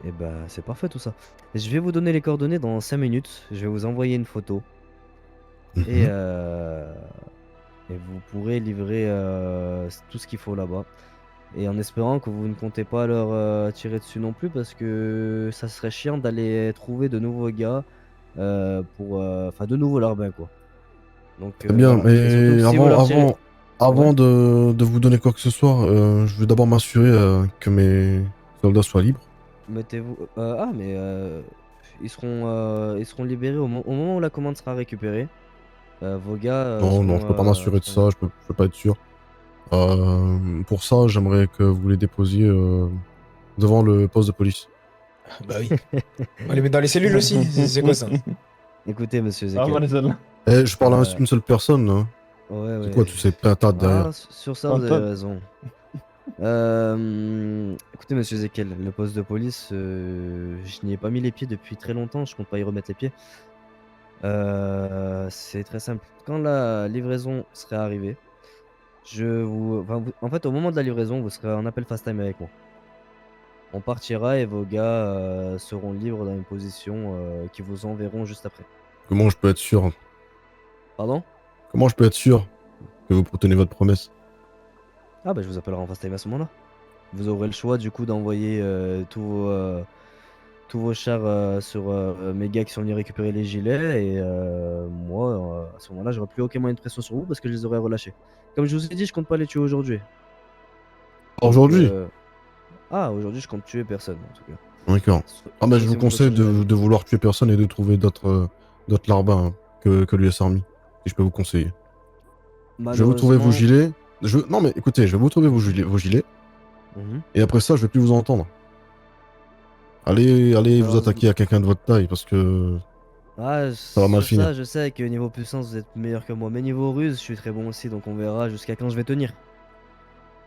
Et bah, c'est parfait tout ça. Je vais vous donner les coordonnées dans 5 minutes. Je vais vous envoyer une photo. Mhm. Et vous pourrez livrer tout ce qu'il faut là-bas. Et en espérant que vous ne comptez pas leur tirer dessus non plus, parce que ça serait chiant d'aller trouver de nouveaux gars enfin de nouveaux larbins quoi. Donc, Très bien, voilà. Et surtout mais que si vous leur tirez- avant Ouais. de vous donner quoi que ce soit, je veux d'abord m'assurer que mes soldats soient libres. Mettez-vous. Ils seront libérés au moment où la commande sera récupérée. Vos gars. Non, je peux pas m'assurer de ça, je peux pas être sûr. Pour ça, j'aimerais que vous les déposiez devant le poste de police. Bah oui. On les met dans les cellules aussi. C'est quoi ça? Écoutez, monsieur Ah, Ezekiel. voilà celle-là. Eh, je parle à une seule personne, hein. Ouais, C'est ouais. quoi tous ces patates derrière? Ah, sur ça, vous avez raison. Écoutez, monsieur Ezekiel, le poste de police, je n'y ai pas mis les pieds depuis très longtemps, je compte pas y remettre les pieds. C'est très simple. Quand la livraison serait arrivée, en fait, au moment de la livraison, vous serez en appel FaceTime avec moi. On partira et vos gars seront libres dans une position qui vous enverront juste après. Comment je peux être sûr? Pardon? Comment je peux être sûr que vous tenez votre promesse? Ah bah je vous appellerai en FaceTime à ce moment-là. Vous aurez le choix du coup d'envoyer tous vos chars sur mes gars qui sont venus récupérer les gilets et moi à ce moment-là j'aurai plus aucun moyen de pression sur vous parce que je les aurai relâchés. Comme je vous ai dit, je compte pas les tuer aujourd'hui. Aujourd'hui? Ah, aujourd'hui je compte tuer personne en tout cas. D'accord. Ah bah je Si vous vous conseille continuez à- de vouloir tuer personne et de trouver d'autres larbins hein, que l'US Army. Si je peux vous conseiller. Je vais vous trouver vos Malheureusement- gilets. Non mais écoutez, je vais vous trouver vos gilets. Mhm. Et après ça, je vais plus vous entendre. Allez vous Malheureusement- attaquer à quelqu'un de votre taille parce que Ah, va mal sur finir. ça, je sais que niveau puissance vous êtes meilleur que moi, mais niveau ruse, je suis très bon aussi, donc on verra jusqu'à quand je vais tenir.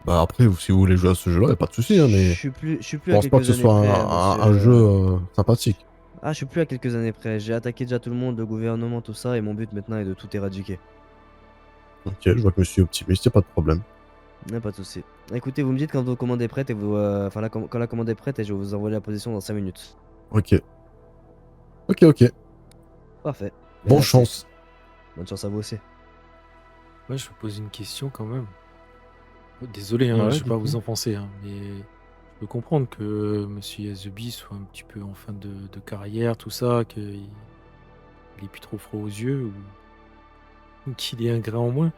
bah après si vous voulez jouer à ce jeu-là, y a pas de souci hein, mais Je suis plus je à pense pas que quelques ce soit années près, un monsieur. jeu sympathique. Ah, je suis plus à quelques années près. J'ai attaqué déjà tout le monde, le gouvernement, tout ça, et mon but maintenant est de tout éradiquer. Ok, je vois que monsieur est optimiste, y a pas de problème. Pas de souci. Écoutez, vous me dites quand votre commande est prête et quand la commande est prête et je vais vous envoyer la position dans 5 minutes. Ok. Ok. Parfait. Bonne Merci. chance. Bonne chance à vous aussi. Ouais, je vous pose une question quand même. Désolé, hein, Ouais, je vais pas du vous coup. enfoncer, hein, mais je peux comprendre que Monsieur Yazubi soit un petit peu en fin de carrière, tout ça, qu'il il est plus trop froid aux yeux ou qu'il ait un grain en moins.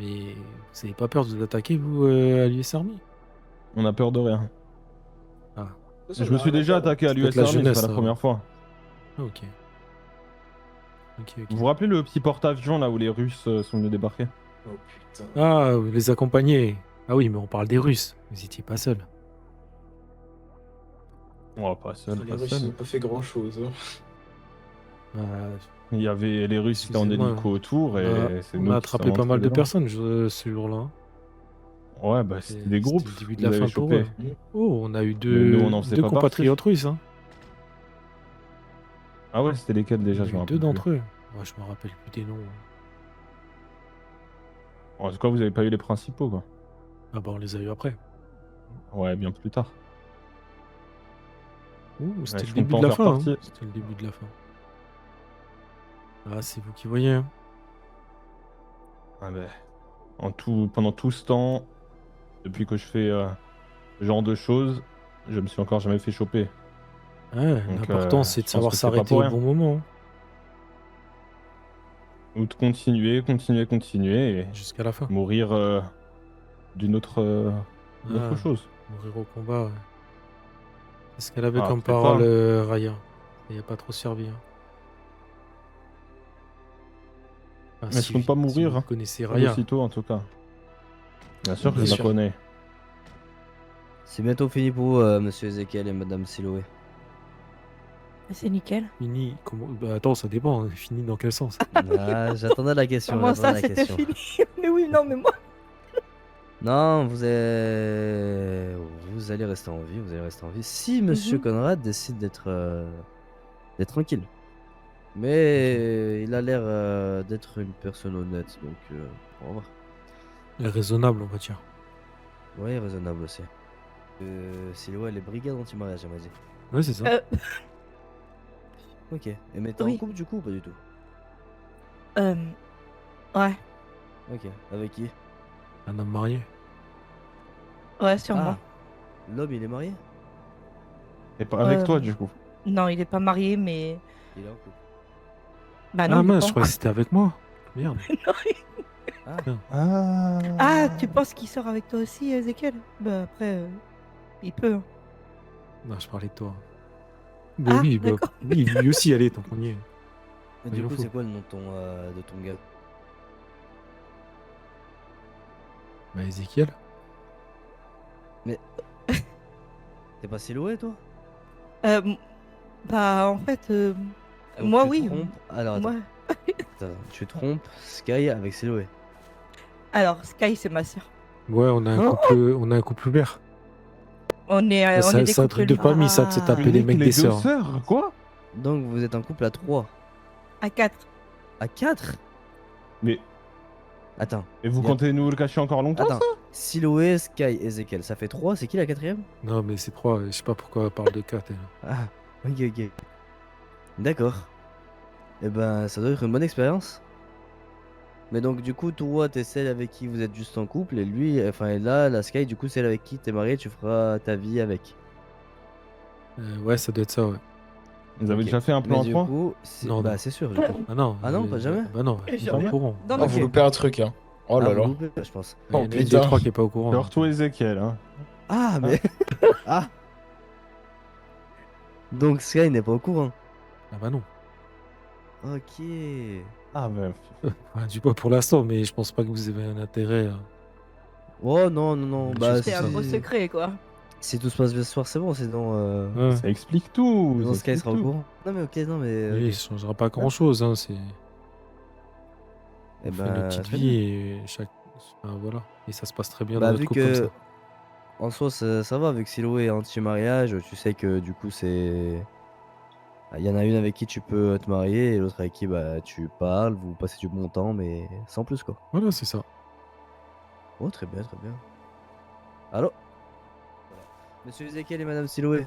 Mais vous avez pas peur de vous attaquer, vous, à l'US Army? On a peur de rien. Ah, Je me suis déjà attaqué à C'est peut-être l'US la Army, c'est jeunesse, pas la ça. première fois. ah, ok. Ok. Vous vous rappelez le petit porte-avions là où les Russes sont venus débarquer? Oh putain. Ah, vous les accompagnez. Ah oui, mais on parle des Russes. Vous étiez pas seul. Oh, pas seul, Les pas Russes seul. n'ont pas fait grand chose. Il y avait les Russes qui étaient en Excusez-moi, hélico autour et c'est on nous a qui attrapé sommes pas mal entrés de dedans. personnes ce jour-là. Ouais, bah c'était des groupes. le début de Vous la avez fin pour chopé. eux. Oh, on a eu Mais nous, on en faisait deux pas compatriotes russes. Hein. Ah ouais, c'était lesquels déjà? On a Je me eu deux rappelle plus. d'entre eux. Ouais, je me rappelle plus des noms. En tout cas, vous avez pas eu les principaux quoi. Ah bah on les a eu après. Ouais, bien plus tard. Ouh, c'était je le compte début pas de en la faire fin. partie. Hein. C'était le début de la fin. Ah, c'est vous qui voyez. Hein. Ah bah, pendant tout ce temps, depuis que je fais ce genre de choses, je me suis encore jamais fait choper. Ouais, Donc, l'important c'est de je pense savoir que c'est pas s'arrêter pour au rien. bon moment. Hein. Ou de continuer et Jusqu'à la fin. mourir d'une autre Ah, chose. mourir au combat. Ouais. C'est ce qu'elle avait Ah, comme peut-être parole, pas. Raya. Il a pas trop servi. Hein. Ah, Mais je compte pas si mourir, vous hein. connaissez Pas Raya. aussitôt en tout cas. Bien sûr que Bien je la sûr. connais. C'est bientôt fini pour vous, monsieur Ezekiel et madame Siloé. C'est nickel. Fini. Comment... Bah, attends, ça dépend. Hein. Fini dans quel sens? Ah, j'attendais la question. Comment ça, j'attendais la c'était question. fini? Mais oui, non, mais moi. Non, vous allez rester en vie, vous allez rester en vie. Si Monsieur Mhm. Conrad décide d'être tranquille. Mais il a l'air d'être une personne honnête, donc on va voir. Raisonnable, on va dire. Ouais, raisonnable aussi. C'est ouais, les brigades anti-mariage, elle m'a dit. Ouais, c'est ça. Ok. Et mais t'es en Oui. couple du coup ou pas du tout? Ouais. Ok. Avec qui? Un homme marié. Ouais, sûrement. L'homme il est marié? Et pas avec Euh, toi du coup. Non, il est pas marié, mais. Il est en couple. Bah non, Ah il est mince, pas je croyais que c'était avec moi. Merde. Non, Ah. Ah, tu penses qu'il sort avec toi aussi, Ezekiel? Bah après, il peut. Hein. Non, je parlais de toi. Bah Ah, oui, bah, d'accord. oui, lui aussi, allez, tant qu'on y est. Et Ouais, du il en coup, faut. c'est quoi le nom de ton gars? Bah, Ezekiel. T'es pas Siloé, toi? M- Bah, en fait, Donc, moi, tu oui. trompes- Alors, attends. Moi... Attends, tu trompes Sky avec Siloé. Alors, Sky, c'est ma sœur. Ouais, on a un Hein couple, on a un couple ouvert. On est C'est des c'est un couples truc de libres. famille, ça, de se taper les Unique mecs les des deux sœurs. sœurs, quoi? Donc, vous êtes un couple à 3. À 4. À 4? Mais Attends. et vous Y a- comptez nous le cacher encore longtemps, Attends. ça? Siloé, Sky, Ezekiel, ça fait 3. C'est qui la 4ème? Non, mais c'est 3, je sais pas pourquoi elle parle de 4. Ah, ok. D'accord. Eh ben, ça doit être une bonne expérience. Mais donc, du coup, toi, t'es celle avec qui vous êtes juste en couple, et lui, enfin, et là, la Sky, du coup, celle avec qui t'es marié, tu feras ta vie avec. Ouais, ça doit être ça, ouais. Vous avez Ok. déjà fait un plan Mais en du 3? coup, Non, bah, non. c'est sûr, du coup. Ah non. Ah non, pas jamais? Bah non, ils sont Jamais. au courant. Dans Oh, le vous cul. loupez un truc, hein. Oh Ah, là vous là. loupez, je pense. Il y en a Oh, une des putain. 3 qui est pas au courant. Surtout Ezekiel, hein. Ah, mais. Ah! Donc, Sky n'est pas au courant. Ah bah non. Ok. Ah ben. Ouais, du pas pour l'instant, mais je pense pas que vous avez un intérêt. Oh non, non, non. Je Bah, sais C'est un ça. gros secret, quoi. Si tout se passe bien ce soir, c'est bon, sinon. Ouais. Ça explique tout. sinon, ça Sky explique sera au tout. courant. Non, mais ok, non, mais. Oui, ok. ça changera pas grand chose, hein. C'est... Eh On fait ben, notre petite très vie bien. et chaque. Enfin, voilà. Et ça se passe très bien Bah, dans notre vu couple comme que. ça. En soi, ça va, avec Siloé est anti-mariage, tu sais que du coup, c'est. Il y en a une avec qui tu peux te marier et l'autre avec qui bah, tu parles, vous passez du bon temps, mais sans plus quoi. Voilà, c'est ça. Oh, très bien, très bien. Allô? Voilà. Monsieur Ezekiel et Madame Siloé,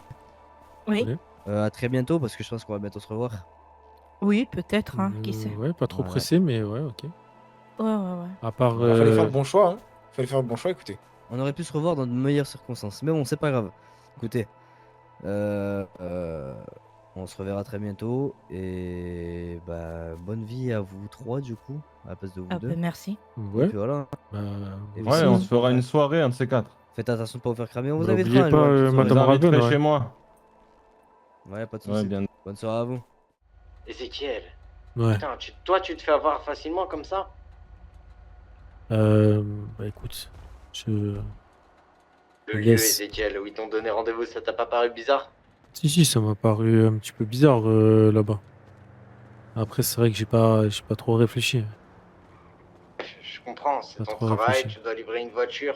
Oui. Allez. à très bientôt parce que je pense qu'on va bientôt se revoir. Oui, peut-être, hein. Qui sait. Ouais, pas trop Voilà. pressé, mais ouais, ok. Ouais. À part. Il fallait faire le bon choix, hein. Fallait faire le bon choix, écoutez. On aurait pu se revoir dans de meilleures circonstances, mais bon, c'est pas grave. Écoutez, euh, euh, on se reverra très bientôt et bah, bonne vie à vous trois du coup, à la place de vous Ah, deux. bah, merci. Et Ouais. puis voilà. Bah, Et vous vous Ouais, aussi, on hein. se fera une soirée, un de ces quatre. Faites attention de pas vous faire cramer. On vous Bah, invitera oubliez un jour pas, à une petite Je soirée. Madame vous inviterai Raven, ouais. chez moi. Ouais, pas de Ouais, soucis. bien. Bonne soirée à vous. Ezekiel, Ouais. putain, toi tu te fais avoir facilement comme ça? Bah écoute, je. Le lieu, Yes. Ezekiel, où ils t'ont donné rendez-vous, ça t'a pas paru bizarre? Si, ça m'a paru un petit peu bizarre là-bas. Après, c'est vrai que j'ai pas trop réfléchi. Je comprends, c'est Pas ton trop travail, réfléchi. tu dois livrer une voiture,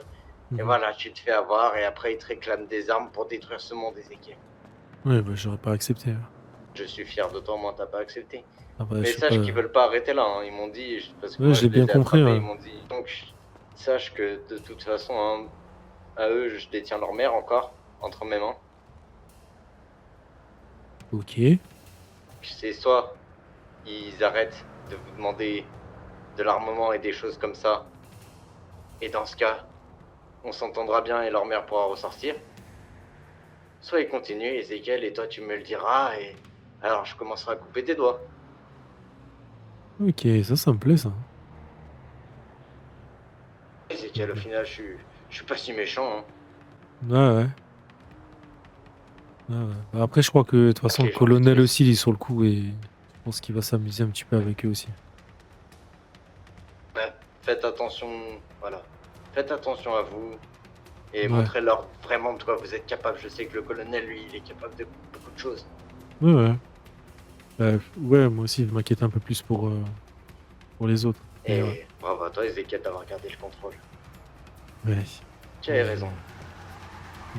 et Mhm. voilà, tu te fais avoir, et après ils te réclament des armes pour détruire ce monde, Ezekiel. Ouais, bah j'aurais pas accepté. Je suis fier de toi, moi t'as pas accepté. Ah bah, Mais je sais sache pas. qu'ils veulent pas arrêter là, hein. Ils m'ont dit, parce que Ouais, moi je l'ai les bien ai compris, attrapés, ouais. ils m'ont dit. Donc sache que de toute façon, hein, à eux, je détiens leur mère encore, entre mes mains. Ok. C'est soit ils arrêtent de vous demander de l'armement et des choses comme ça, et dans ce cas, on s'entendra bien et leur mère pourra ressortir. Soit ils continuent, Ezekiel, et toi tu me le diras, et alors je commencerai à couper tes doigts. Ok, ça me plaît, ça. Ezekiel, au final, je suis pas si méchant, hein. Ouais. Bah, après, je crois que de toute façon, Ok, le j'en colonel utilise. aussi, il est sur le coup et je pense qu'il va s'amuser un petit peu avec eux aussi. Ouais, faites attention, voilà. Faites attention à vous, et Ouais. montrez-leur vraiment de quoi vous êtes capable. Je sais que le colonel, lui, il est capable de beaucoup de choses. Ouais. Ouais, moi aussi, je m'inquiète un peu plus pour les autres. Et Mais ouais. bravo à toi, Ezekiel, d'avoir gardé le contrôle. Ouais. Tu avais raison.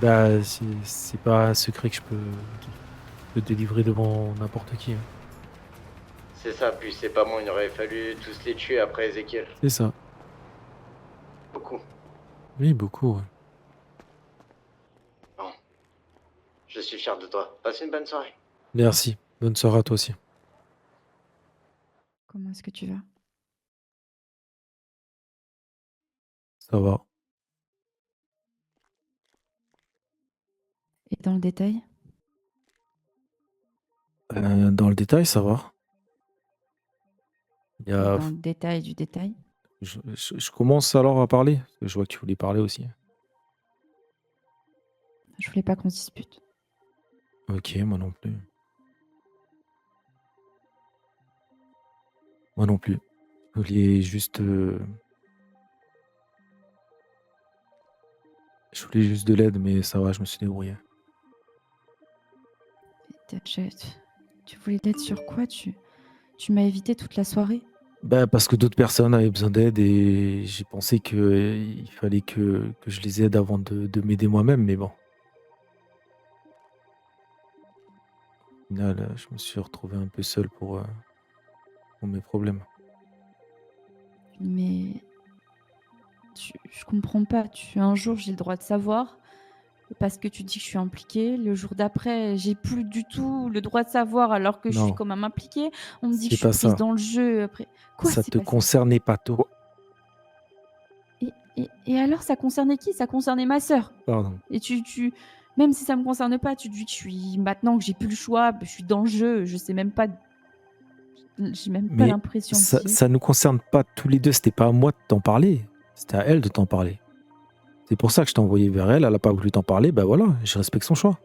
Bah, c'est pas un secret que je peux délivrer devant n'importe qui, hein. C'est ça, puis c'est pas moi, il aurait fallu tous les tuer après Ezekiel. C'est ça. Beaucoup. Oui, beaucoup, ouais. Bon. Je suis fier de toi. Passe une bonne soirée. Merci. Bonne soirée à toi aussi. Comment est-ce que tu vas? Ça va. Et dans le détail? Dans le détail, ça va. Il y Et a... dans le détail du détail? je commence alors à parler, parce que je vois que tu voulais parler aussi. Je voulais pas qu'on se dispute. Ok, moi non plus. Moi non plus. Je voulais juste... Je voulais juste de l'aide, mais ça va, je me suis débrouillé. Tu voulais l'aide sur quoi? Tu m'as évité toute la soirée? Bah, parce que d'autres personnes avaient besoin d'aide et j'ai pensé que il fallait que je les aide avant de m'aider moi-même, mais bon. Au final, je me suis retrouvé un peu seul pour mes problèmes. Mais je comprends pas. Un jour, j'ai le droit de savoir parce que tu dis que je suis impliquée. Le jour d'après, j'ai plus du tout le droit de savoir alors que je suis Non, quand même impliquée. On me dit que c'est je suis pas prise ça. dans le jeu. Après, quoi Ça s'est te passé? concernait pas, toi. Et alors, ça concernait qui? Ça concernait ma sœur. Pardon. Et même si ça me concerne pas, tu dis que maintenant que j'ai plus le choix, je suis dans le jeu. Je sais même pas. J'ai même pas Mais l'impression ça, d'y être. ça nous concerne pas tous les deux. C'était pas à moi de t'en parler. C'était à elle de t'en parler. C'est pour ça que je t'ai envoyé vers elle. Elle a pas voulu t'en parler. Bah voilà, je respecte son choix.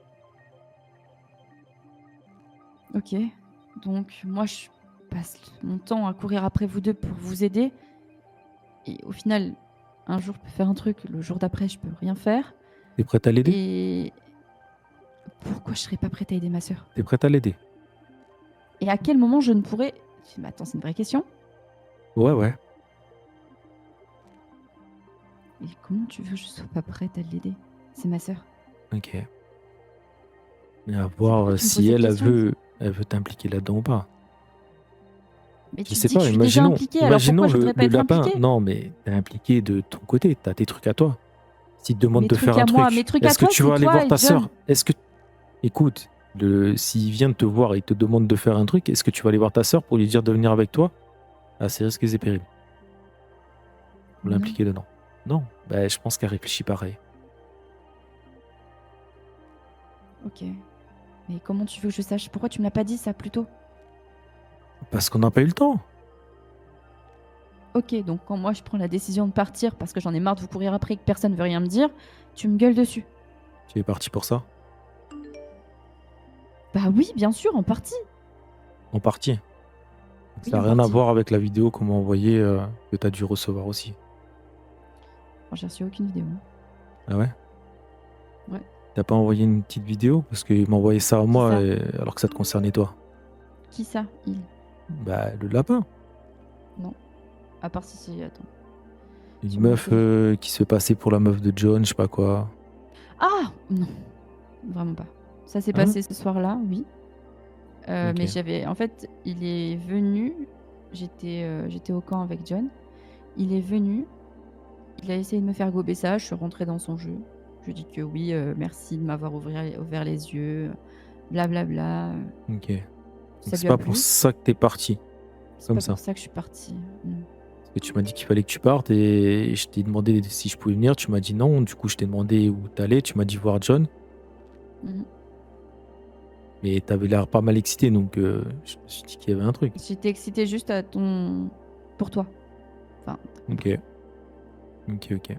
Ok. Donc, moi, je passe mon temps à courir après vous deux pour vous aider. Et au final, un jour, je peux faire un truc. Le jour d'après, je peux rien faire. T'es prête à l'aider? Et pourquoi je serais pas prête à aider ma sœur? T'es prête à l'aider? Et à quel moment je ne pourrais... Mais attends, c'est une vraie question. Ouais, ouais. Et comment tu veux que je sois pas prête à l'aider? C'est ma sœur. Ok. Mais à voir pourquoi tu me si poses cette elle question? elle veut t'impliquer là-dedans ou pas. Mais Je tu sais dis que pas, je suis déjà imaginons, impliquée, alors pourquoi je le, voudrais pas le être lapin. impliquée? Non, mais t'es impliqué de ton côté, t'as tes trucs à toi. S'il te demande Mes de trucs faire un à moi, truc, mes trucs à est-ce que toi, tu c'est vas aller toi voir et ta John. sœur? Écoute, s'il vient te voir et te demande de faire un truc, est-ce que tu vas aller voir ta sœur pour lui dire de venir avec toi? Ah, c'est risques et périls. Pour Non. l'impliquer dedans. Non, bah, je pense qu'elle réfléchit pareil. Ok. Mais comment tu veux que je sache? Pourquoi tu me l'as pas dit ça plus tôt? Parce qu'on n'a pas eu le temps. Ok, donc quand moi je prends la décision de partir parce que j'en ai marre de vous courir après et que personne veut rien me dire, tu me gueules dessus. Tu es parti pour ça? Bah oui, bien sûr, en partie. En partie. Oui, Ça n'a en rien à partie. voir avec la vidéo qu'on m'a envoyée que t'as dû recevoir aussi. Bon, j'ai reçu aucune vidéo. Ah ouais? Ouais. T'as pas envoyé une petite vidéo? Parce qu'il m'a envoyé ça à moi ça alors que ça te concernait toi. Qui ça? Il? Bah, le lapin. Non. À part si, attends. Une Sur mon meuf téléphone. qui se fait passer pour la meuf de John, je sais pas quoi. Ah non, vraiment pas. Ça s'est Hein? passé ce soir-là, oui. Ok. Mais en fait, il est venu. J'étais au camp avec John. Il est venu. Il a essayé de me faire gober ça. Je suis rentrée dans son jeu. Je lui ai dit que oui, merci de m'avoir ouvert les yeux. Blablabla. Ok. Ça Donc c'est lui a pas pour plu. ça que t'es parti. C'est Comme pas ça. pour ça que je suis partie. Non. Parce que tu m'as dit qu'il fallait que tu partes et je t'ai demandé si je pouvais venir. Tu m'as dit non. Du coup, je t'ai demandé où t'allais. Tu m'as dit voir John. Mhm. Mais t'avais l'air pas mal excité, donc je me suis dit qu'il y avait un truc. J'étais excitée juste pour toi. Enfin, Ok. Ok.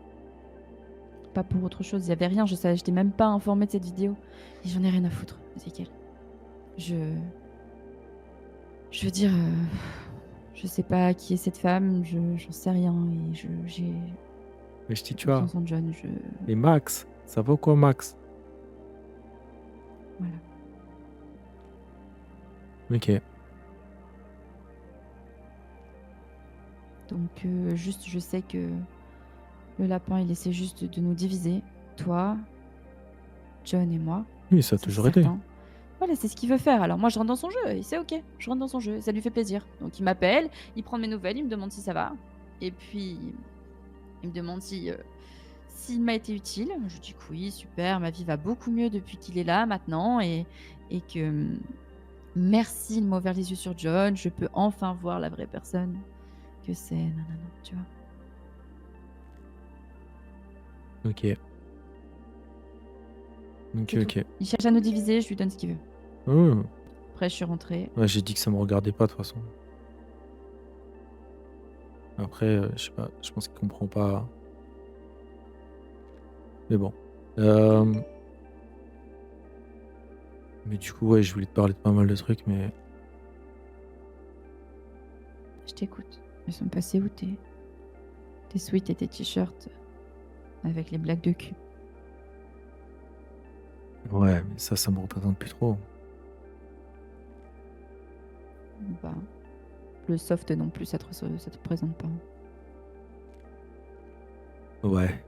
pas pour autre chose. Il y avait rien. Je t'ai même pas informée de cette vidéo. Et j'en ai rien à foutre, Ezekiel. Je veux dire, je sais pas qui est cette femme. J'en sais rien. Et j'ai Mais je dis, tu vois. confiance en John. Et Max, ça va quoi, Max? Voilà. Ok. Donc, juste, je sais que le lapin, il essaie juste de nous diviser. Toi, John et moi. Oui, ça a C'est toujours été. certain. Voilà, c'est ce qu'il veut faire. Alors moi, je rentre dans son jeu et c'est ok. Je rentre dans son jeu, ça lui fait plaisir. Donc il m'appelle, il prend mes nouvelles, il me demande si ça va. Et puis, il me demande s'il m'a été utile. Je dis que oui, super, ma vie va beaucoup mieux depuis qu'il est là maintenant. Et que merci de m'ouvrir les yeux sur John. Je peux enfin voir la vraie personne que c'est. Non, tu vois. Ok. C'est tout. Il cherche à nous diviser, je lui donne ce qu'il veut. Oh. Après, je suis rentrée. Ouais, j'ai dit que ça me regardait pas de toute façon. Après, je sais pas, je pense qu'il comprend pas. Mais bon. Mais du coup, ouais, je voulais te parler de pas mal de trucs, mais Je t'écoute. Ils sont passés où tes sweats et tes t-shirts avec les blagues de cul? ouais, mais ça me représente plus trop. pas. Le soft non plus, ça te présente pas. Ouais,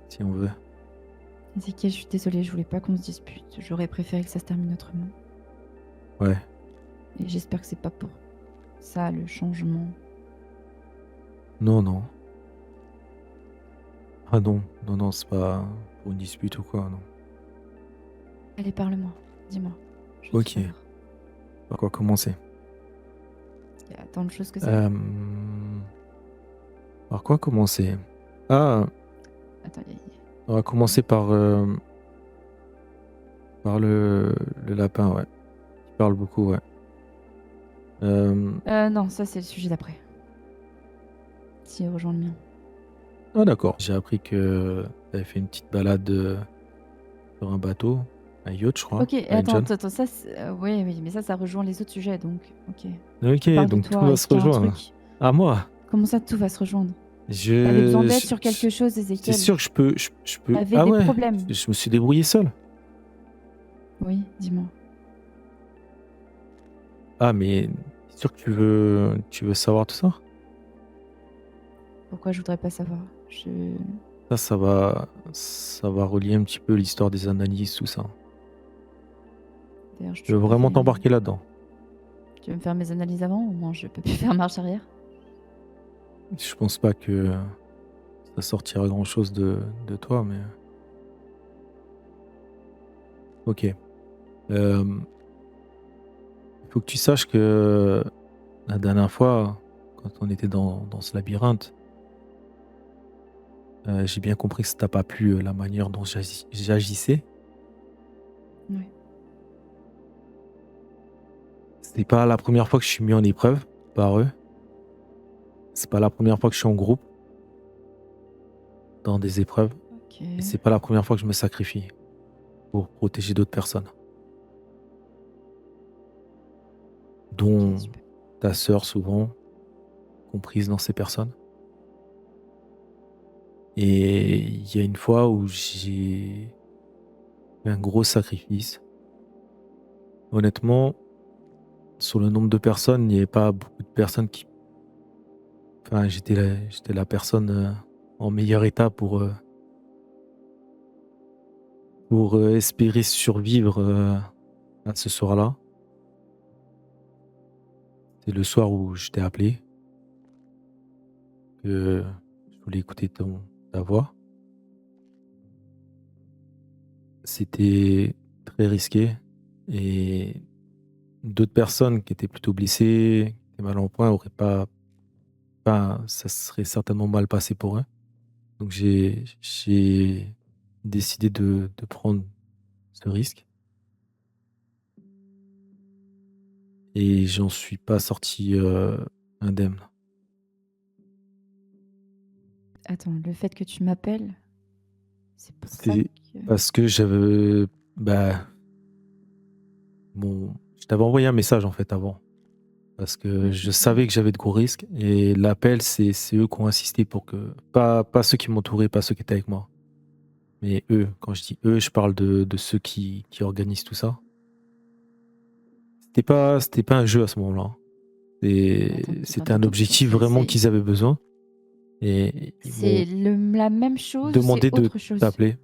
si on veut. Ezekiel, je suis désolée, je voulais pas qu'on se dispute. J'aurais préféré que ça se termine autrement. Ouais. Et j'espère que c'est pas pour ça le changement. Non, non. Ah non, non, non, c'est pas pour une dispute ou quoi, non. Allez, parle-moi. Dis-moi. Je veux Ok. tout savoir. Par quoi commencer? Il y a tant de choses que ça. Euh, Par quoi commencer? Ah, Attends, on va commencer par le lapin, ouais. Il parle beaucoup, ouais. non, ça c'est le sujet d'après. S'il rejoint le mien. Ah d'accord. J'ai appris que t'avais fait une petite balade sur un bateau, un yacht, je crois, Ok, avec attends, John. ça, oui, oui, mais ça rejoint les autres sujets, donc, ok. Ok, Je parle de donc toi, tout va est-ce se qu'il y a un rejoindre. truc Ah moi, Comment ça, tout va se rejoindre? T'avais besoin d'aide je, sur quelque chose, c'est Ezekiel? sûr que je peux. T'avais Ah des ouais, problèmes? je me suis débrouillé seul. Oui, dis-moi. Ah mais c'est sûr que tu veux savoir tout ça? Pourquoi je voudrais pas savoir? Ça va relier un petit peu l'histoire des analyses, tout ça. D'ailleurs, Je veux vraiment t'embarquer là-dedans. Tu veux me faire mes analyses avant? Au moins, je peux plus faire marche arrière. Je pense pas que ça sortira grand-chose de toi, mais... Ok. Il faut que tu saches que la dernière fois, quand on était dans ce labyrinthe, j'ai bien compris que ça t'a pas plu la manière dont j'agissais. Ouais. C'était pas la première fois que je suis mis en épreuve par eux. C'est pas la première fois que je suis en groupe dans des épreuves. Ok. Et c'est pas la première fois que je me sacrifie pour protéger d'autres personnes. Dont Ok, super. ta sœur souvent, comprise dans ces personnes. Et il y a une fois où j'ai fait un gros sacrifice. Honnêtement, sur le nombre de personnes, il n'y avait pas beaucoup de personnes qui... Enfin, j'étais la personne en meilleur état pour espérer survivre à ce soir-là. C'est le soir où je t'ai appelé, que je voulais écouter ta voix. C'était très risqué et d'autres personnes qui étaient plutôt blessées, qui étaient mal en point, auraient pas, ça serait certainement mal passé pour eux. Donc j'ai décidé de prendre ce risque et j'en suis pas sorti indemne. Attends, le fait que tu m'appelles, c'est pour ça C'est que... parce que j'avais... Je t'avais envoyé un message en fait avant. Parce que Ouais, je me souviens. savais que j'avais de gros risques. Et l'appel, c'est eux qui ont insisté pour que... Pas ceux qui m'entouraient, pas ceux qui étaient avec moi. Mais eux, quand je dis eux, je parle de ceux qui organisent tout ça. C'était pas un jeu à ce moment-là. C'était un objectif vraiment qu'ils avaient besoin. Et ils C'est m'ont la même chose ou demandé c'est de autre chose? t'appeler.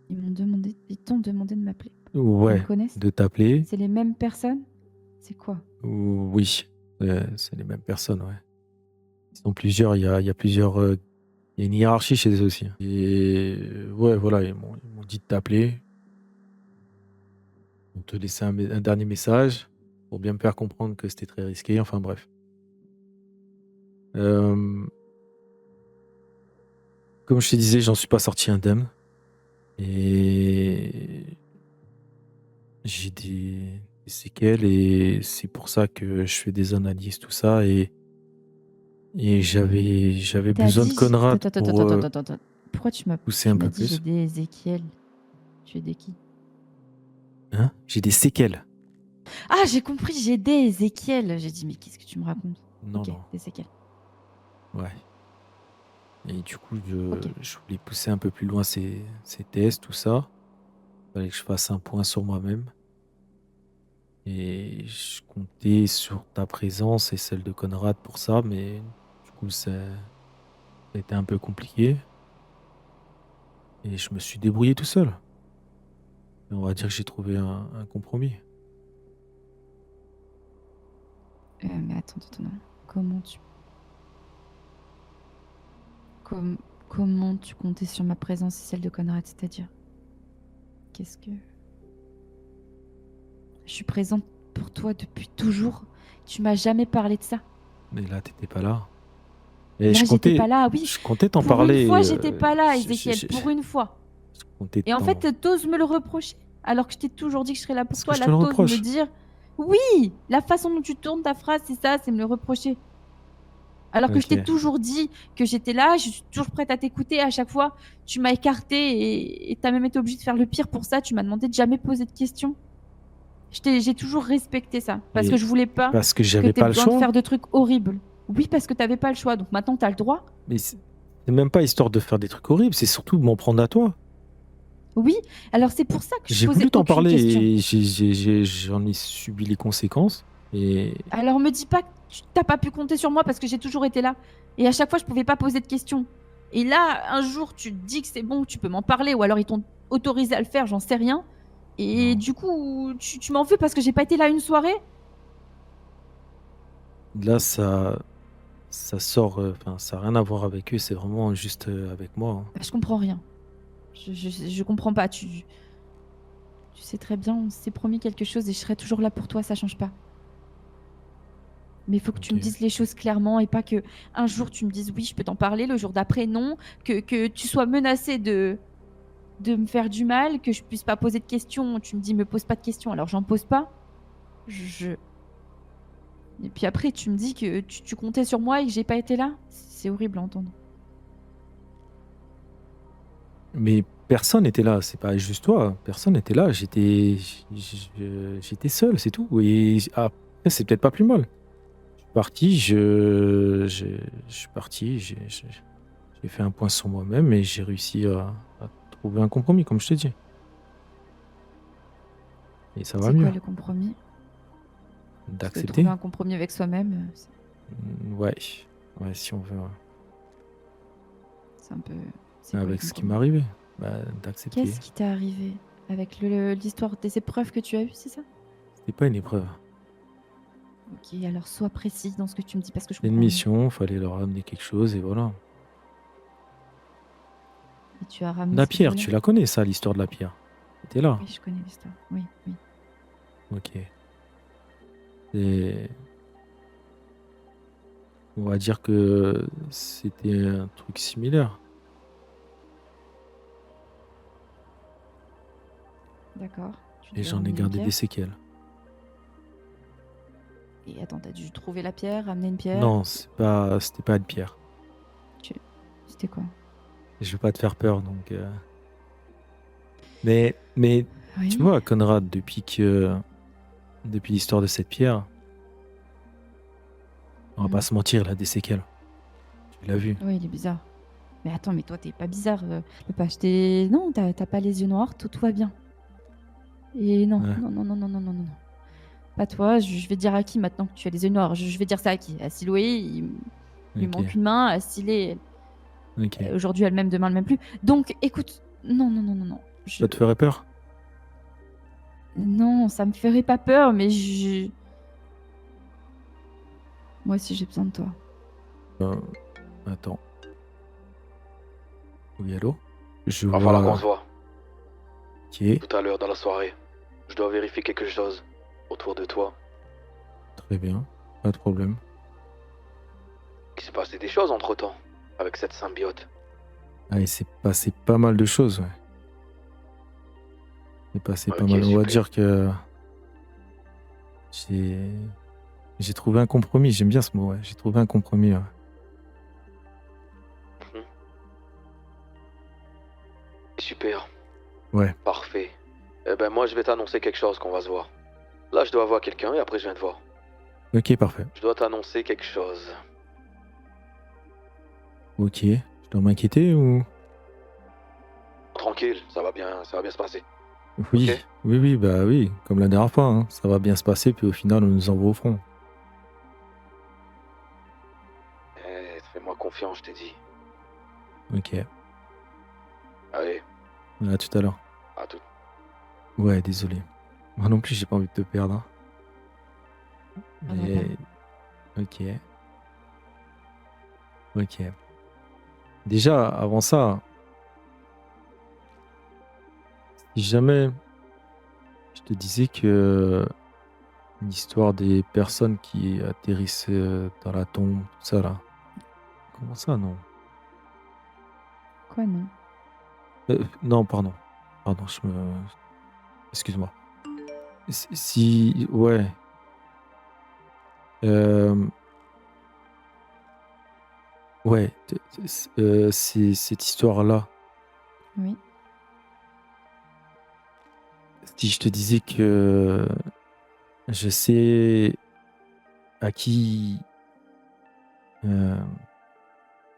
Ils t'ont demandé de m'appeler. Ils Ouais, me connaissent? de t'appeler. C'est les mêmes personnes? C'est quoi? Oui, c'est les mêmes personnes, ouais. Ils sont plusieurs, il y a plusieurs... il y a une hiérarchie chez eux aussi. Et ouais, voilà, ils m'ont dit de t'appeler. On te laissait un dernier message pour bien me faire comprendre que c'était très risqué. Enfin bref. Comme je te disais, j'en suis pas sorti indemne. Et j'ai des séquelles et c'est pour ça que je fais des analyses, tout ça. Et j'avais T'as besoin de dit... Conrad Attends, pour attends. Pourquoi tu m'as pousser un peu dit j'ai plus. des Ézéchiel? Tu es des qui? Hein? J'ai des séquelles. Ah, j'ai compris, j'ai des Ézéchiel. J'ai dit, mais qu'est-ce que tu me racontes? Non, Ok, non. des séquelles. Ouais. Et du coup, Ok. je voulais pousser un peu plus loin ces tests, tout ça. Il fallait que je fasse un point sur moi-même. Et je comptais sur ta présence et celle de Conrad pour ça, mais du coup, ça a été un peu compliqué. Et je me suis débrouillé tout seul. Et on va dire que j'ai trouvé un compromis. Mais attends. Comment tu... Comment tu comptais sur ma présence et celle de Conrad, c'est-à-dire? Qu'est-ce que... Je suis présente pour toi depuis toujours. Tu m'as jamais parlé de ça. Mais là, t'étais pas là. Et Là, je j'étais comptais, pas là, oui. je comptais t'en Pour parler. une fois, j'étais pas là, je- Ezekiel. je- Pour une fois. je comptais Et en t'en- fait, t'oses me le reprocher. Alors que je t'ai toujours dit que je serais là pour Est-ce toi. que je Là, te le t'oses reproche? me dire... Oui, la façon dont tu tournes ta phrase, c'est ça, c'est me le reprocher. Alors que je t'ai Ok. toujours dit que j'étais là, je suis toujours prête à t'écouter. À chaque fois, tu m'as écarté et t'as même été obligé de faire le pire pour ça. Tu m'as demandé de jamais poser de questions. J'ai toujours respecté ça. Parce Et que je voulais pas parce que que j'avais t'aies pas le besoin de choix. faire de trucs horribles. Oui, parce que t'avais pas le choix. Donc maintenant, t'as le droit. Mais c'est même pas histoire de faire des trucs horribles, c'est surtout de m'en prendre à toi. Oui, alors c'est pour ça que je J'ai posais voulu t'en aucune parler question. et j'en ai subi les conséquences. Et Alors me dis pas que t'as pas pu compter sur moi parce que j'ai toujours été là. Et à chaque fois, je pouvais pas poser de questions. Et là, un jour, tu te dis que c'est bon, tu peux m'en parler, ou alors ils t'ont autorisé à le faire, j'en sais rien. Et Non. du coup, tu m'en veux parce que j'ai pas été là une soirée? là, ça sort, enfin, ça n'a rien à voir avec eux, c'est vraiment juste avec moi. Hein. Bah, je comprends rien. Je comprends pas. Tu sais très bien, on s'est promis quelque chose et je serai toujours là pour toi, ça change pas. Mais il faut que tu me Ok. dises les choses clairement et pas que un jour tu me dises oui, je peux t'en parler, le jour d'après non, que tu sois menacé de me faire du mal, que je puisse pas poser de questions. Tu me dis me pose pas de questions, alors j'en pose pas. Je... Et puis après tu me dis que tu comptais sur moi et que j'ai pas été là. C'est horrible à entendre. Mais personne n'était là, c'est pas juste toi, personne n'était là, j'étais seul, c'est tout. Et après, c'est peut-être pas plus mal. Je suis parti, je suis parti, j'ai fait un point sur moi-même et j'ai réussi à trouver un compromis, comme je te dis. Et ça va C'est mieux. quoi le compromis? Parce que D'accepter. trouver un compromis avec soi-même, Ouais, si on veut, ouais. c'est un peu... c'est quoi le Avec ce qui compromis? m'est arrivé, bah, d'accepter. Qu'est-ce qui t'est arrivé avec l'histoire des épreuves que tu as eues, c'est ça? C'était pas une épreuve. Ok, alors sois précis dans ce que tu me dis parce que je C'était une comprends rien. mission, fallait leur amener quelque chose et voilà. Et tu as ramené La ce pierre, gars-là? tu la connais ça, l'histoire de la pierre. T'es là. Oui, je connais l'histoire. Oui. Ok. Et on va dire que c'était un truc similaire. D'accord. Tu Et devais j'en ai ramener une gardé des pierre. séquelles. Et attends, t'as dû trouver la pierre, ramener une pierre? Non, c'était pas une pierre. C'était quoi? Je veux pas te faire peur, donc. Mais Oui. tu vois, Conrad, depuis l'histoire de cette pierre, on va pas se mentir, il a des séquelles. Tu l'as vu. Oui, il est bizarre. Mais attends, mais toi, t'es pas bizarre. Tu peux pas acheter... Non, t'as pas les yeux noirs, tout va bien. Et non, Ouais. non. Pas toi, je vais dire à qui maintenant que tu as les yeux noirs? Je vais dire ça à qui? À Siloé, il lui Ok. manque une main. À Silé, Ok. aujourd'hui elle m'aime, demain elle m'aime plus. Donc, écoute, non. Ça te ferait peur? Non, ça me ferait pas peur, mais moi aussi j'ai besoin de toi. Attends. Oui, allô? Je Va falloir qu'on vois. se voit Ok, tout à l'heure dans la soirée. Je dois vérifier quelque chose autour de toi. très bien. Pas de problème. Il s'est passé des choses entre temps avec cette symbiote. Ah, il s'est passé pas mal de choses, ouais. Il s'est passé pas Ok, mal. On va super. dire que j'ai trouvé un compromis. J'aime bien ce mot, ouais. J'ai trouvé un compromis, ouais. Super. Ouais. Parfait. Eh ben moi je vais t'annoncer quelque chose qu'on va se voir. Là je dois voir quelqu'un et après je viens te voir. Ok, parfait. Je dois t'annoncer quelque chose. Ok. Je dois m'inquiéter ou... Tranquille, ça va bien se passer. Oui, Ok. oui, bah oui, comme la dernière fois, hein. Ça va bien se passer, puis au final, on nous envoie au front. Fais-moi confiance, je t'ai dit. Ok, Allez, à tout à l'heure. à tout. Ouais, désolé. Moi non plus, j'ai pas envie de te perdre, hein. Ah, bah, Mais... Ok, ok. Déjà, avant ça, si jamais je te disais que l'histoire des personnes qui atterrissent dans la tombe, tout ça là. Comment ça, non? Quoi, non? Non, pardon. Pardon, excuse-moi. Si... Ouais. Euh, Ouais, c'est cette histoire-là. Oui. Si je te disais que je sais à euh,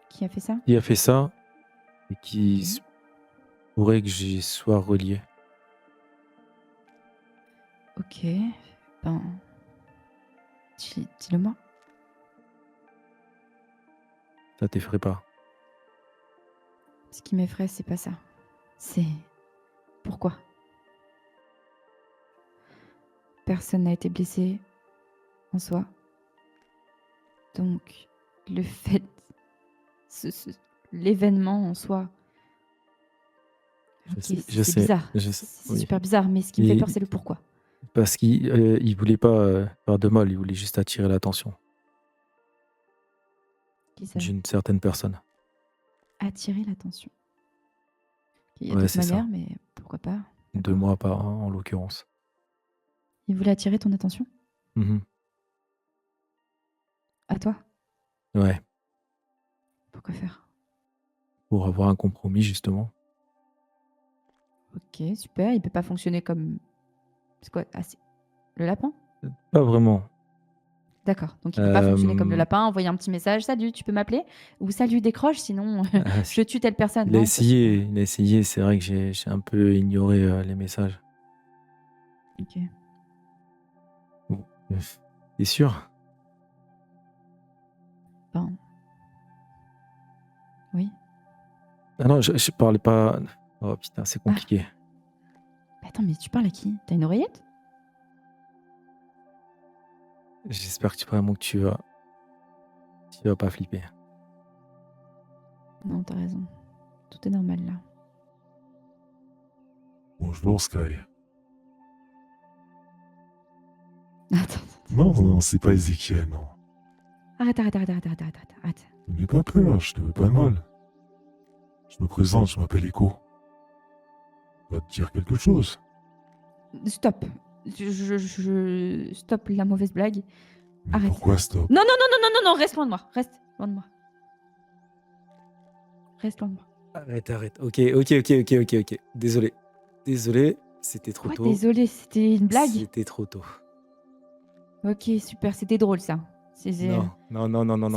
Qui a fait ça? qui a fait ça et qui Ok. se pourrait que j'y sois relié. Ok. Ben. Dis-le moi. Ça t'effraie pas. Ce qui m'effraie, c'est pas ça. C'est pourquoi personne n'a été blessé en soi. Donc, le fait, l'événement en soi, ok, Je c'est sais, bizarre. je sais, C'est oui. super bizarre, mais ce qui me fait Et- peur, c'est le pourquoi. Parce qu'il voulait pas faire de mal, il voulait juste attirer l'attention Qui ça? d'une certaine personne. Attirer l'attention. Il y a Ouais, d'autres c'est ça. manières, mais pourquoi pas? De D'accord. moi pas, en l'occurrence. Il voulait attirer ton attention? Mhm. À toi? Ouais, Pourquoi faire? pour avoir un compromis, justement. Ok, super. Il peut pas fonctionner comme. C'est quoi? Ah, c'est le lapin? Pas vraiment. D'accord. Donc il peut pas fonctionner comme le Euh, lapin, envoyer un petit message, salut, tu peux m'appeler? Ou salut, décroche, sinon ah, je tue telle personne. Il a Non, ça suffit pas. essayé, c'est vrai que j'ai un peu ignoré les messages. Ok. Bon, t'es sûr? Bon. Oui. Ah non, je parlais pas. Oh putain, c'est compliqué. Mais attends, mais tu parles à qui? T'as une oreillette? J'espère que vraiment que tu vas pas flipper. Non, t'as raison. Tout est normal là. Bonjour Sky. Attends. Non, non, c'est pas Ezekiel, non. Arrête. N'aie pas peur, je te veux pas de mal. Je me présente, je m'appelle Echo. Va te dire quelque chose. Stop. Stop la mauvaise blague. Mais Arrête. pourquoi stop? Non, reste loin de moi. Reste loin de moi. Reste loin de moi. Arrête. Ok. Désolé, c'était trop Quoi, tôt. désolé, c'était une blague? C'était trop tôt. Ok, super, c'était drôle ça. C'est Non,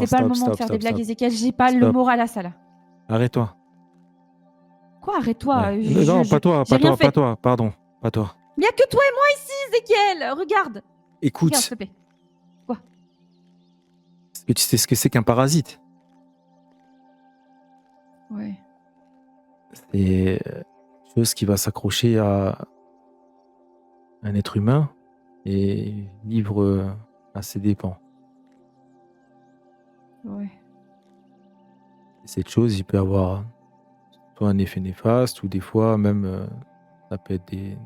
c'est pas le moment de faire des blagues, Ezekiel. J'ai pas le Stop. moral à ça là. Arrête-toi. Quoi, arrête-toi. Ouais. Non, pas toi, j'ai rien fait. pardon, pas toi. Il n'y a que toi et moi ici, Ezekiel. Regarde. Écoute, Regarde, s'il te plaît. est-ce que tu sais ce que c'est qu'un parasite? Ouais. C'est une chose qui va s'accrocher à un être humain et vivre à ses dépens. Ouais. Et cette chose, il peut avoir soit un effet néfaste ou des fois même ça peut être des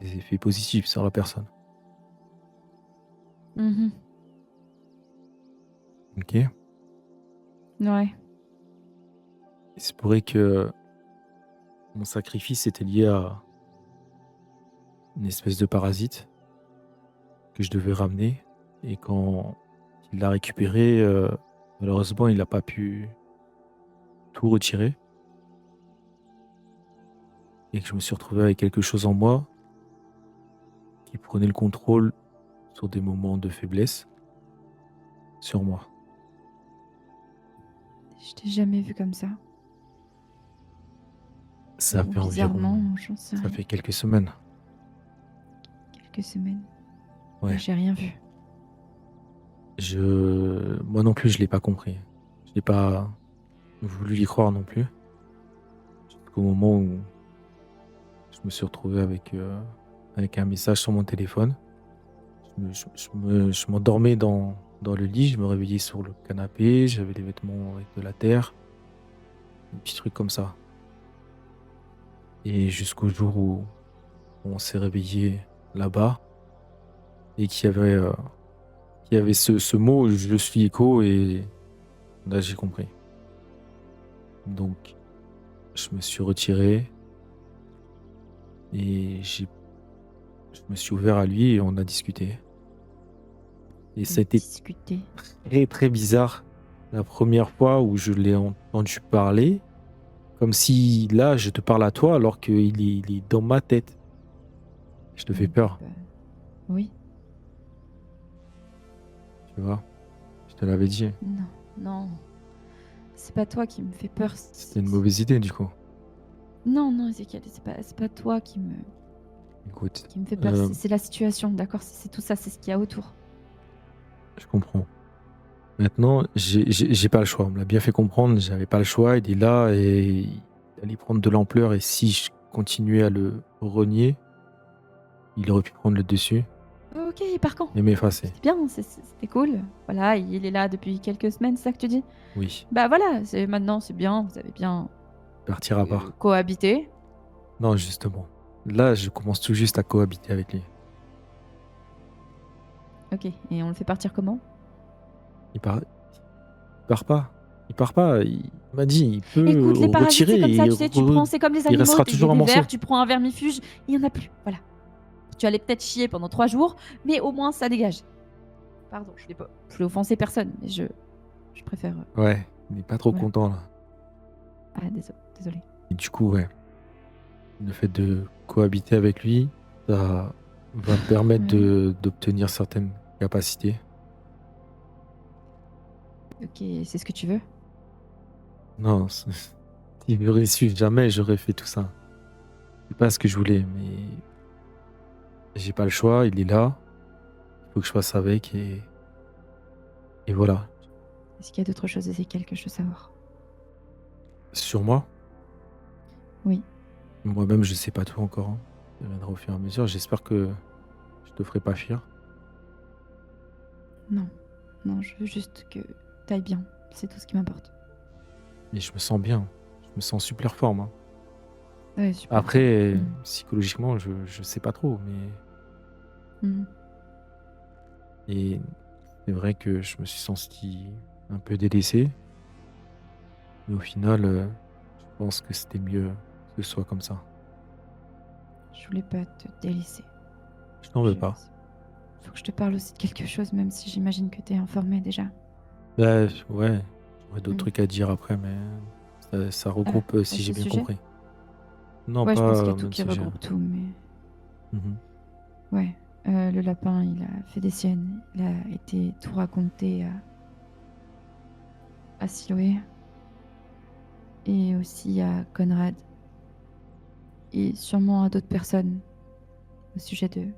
effets positifs sur la personne. Mhm. Ok? Ouais. Il se pourrait que mon sacrifice était lié à une espèce de parasite que je devais ramener. Et quand il l'a récupéré, malheureusement, il n'a pas pu tout retirer. Et que je me suis retrouvé avec quelque chose en moi qui prenait le contrôle sur des moments de faiblesse sur moi. Je t'ai jamais vu comme ça. Ça Ou fait bizarrement, environ. j'en sais Ça rien. fait quelques semaines. Quelques semaines. Ouais. J'ai rien vu. Moi non plus, je l'ai pas compris. Je n'ai pas voulu y croire non plus. Jusqu'au moment où je me suis retrouvé avec un message sur mon téléphone. Je m'endormais dans le lit, je me réveillais sur le canapé, j'avais les vêtements avec de la terre, des petits trucs comme ça. Et jusqu'au jour où on s'est réveillé là-bas et qu'il y avait ce mot je suis écho et là j'ai compris. Donc je me suis retiré et je me suis ouvert à lui et on a discuté. Et ça a été Discuter. très très bizarre la première fois où je l'ai entendu parler, comme si là je te parle à toi alors il est dans ma tête. Je te fais peur, Bah, oui. tu vois. Je te l'avais dit. Non. Non. C'est pas toi qui me fait peur. C'était une mauvaise idée du coup. Non, non, Ezekiel, c'est pas toi qui me Écoute, fait peur. euh, C'est la situation, d'accord? C'est tout ça, c'est ce qu'il y a autour. je comprends. Maintenant, j'ai pas le choix. On me l'a bien fait comprendre, j'avais pas le choix. Il est là et il allait prendre de l'ampleur. Et si je continuais à le renier, il aurait pu prendre le dessus Ok, il part quand? et m'effacer. C'est bien, c'était cool. Voilà, il est là depuis quelques semaines, c'est ça que tu dis? Oui, Bah voilà, maintenant c'est bien, vous avez bien partir à part. cohabité. Non, justement. Là, je commence tout juste à cohabiter avec lui. Ok, et on le fait partir comment? Il part pas. Il part pas. Il m'a dit, il peut Écoute, les parasites, retirer c'est comme ça, et tu sais, tu prends, c'est comme les il animaux, restera il y a toujours un des morceau. vers, tu prends un vermifuge, il y en a plus, voilà. Tu allais peut-être chier pendant 3 jours, mais au moins ça dégage. Pardon, je voulais offenser personne, mais je préfère... Ouais, il n'est pas trop Voilà. content là. Ah, désolé. Et du coup, ouais, le fait de cohabiter avec lui, ça va me permettre d'obtenir certaines capacités. Ok, c'est ce que tu veux? Non, s'il m'aurait su, jamais j'aurais fait tout ça. C'est pas ce que je voulais, mais j'ai pas le choix, il est là. Il faut que je fasse avec et voilà. Est-ce qu'il y a d'autres choses, Ezekiel, que je veux savoir? Sur moi, Oui. moi-même, je sais pas tout encore, hein. Ça viendra au fur et à mesure. J'espère que je te ferai pas fuir. Non, je veux juste que t'ailles bien, c'est tout ce qui m'importe. Et je me sens bien. Je me sens super forme, hein. Ouais, super. Après, psychologiquement, je sais pas trop, mais. Mhm. Et c'est vrai que je me suis senti un peu délaissé. Mais au final, je pense que c'était mieux que ce soit comme ça. Je voulais pas te délaisser. Je t'en veux pas. Faut que je te parle aussi de quelque chose, même si j'imagine que t'es informé déjà. Bah, ouais, j'aurais d'autres Mhm. trucs à dire après, mais ça regroupe si à j'ai ce bien sujet compris. Non, Ouais, je pas pense qu'il y a au tout même qui sujet. regroupe tout, mais... Mhm. Ouais, le lapin, il a fait des siennes. Il a été tout raconté à Siloé. Et aussi à Conrad. Et sûrement à d'autres personnes au sujet de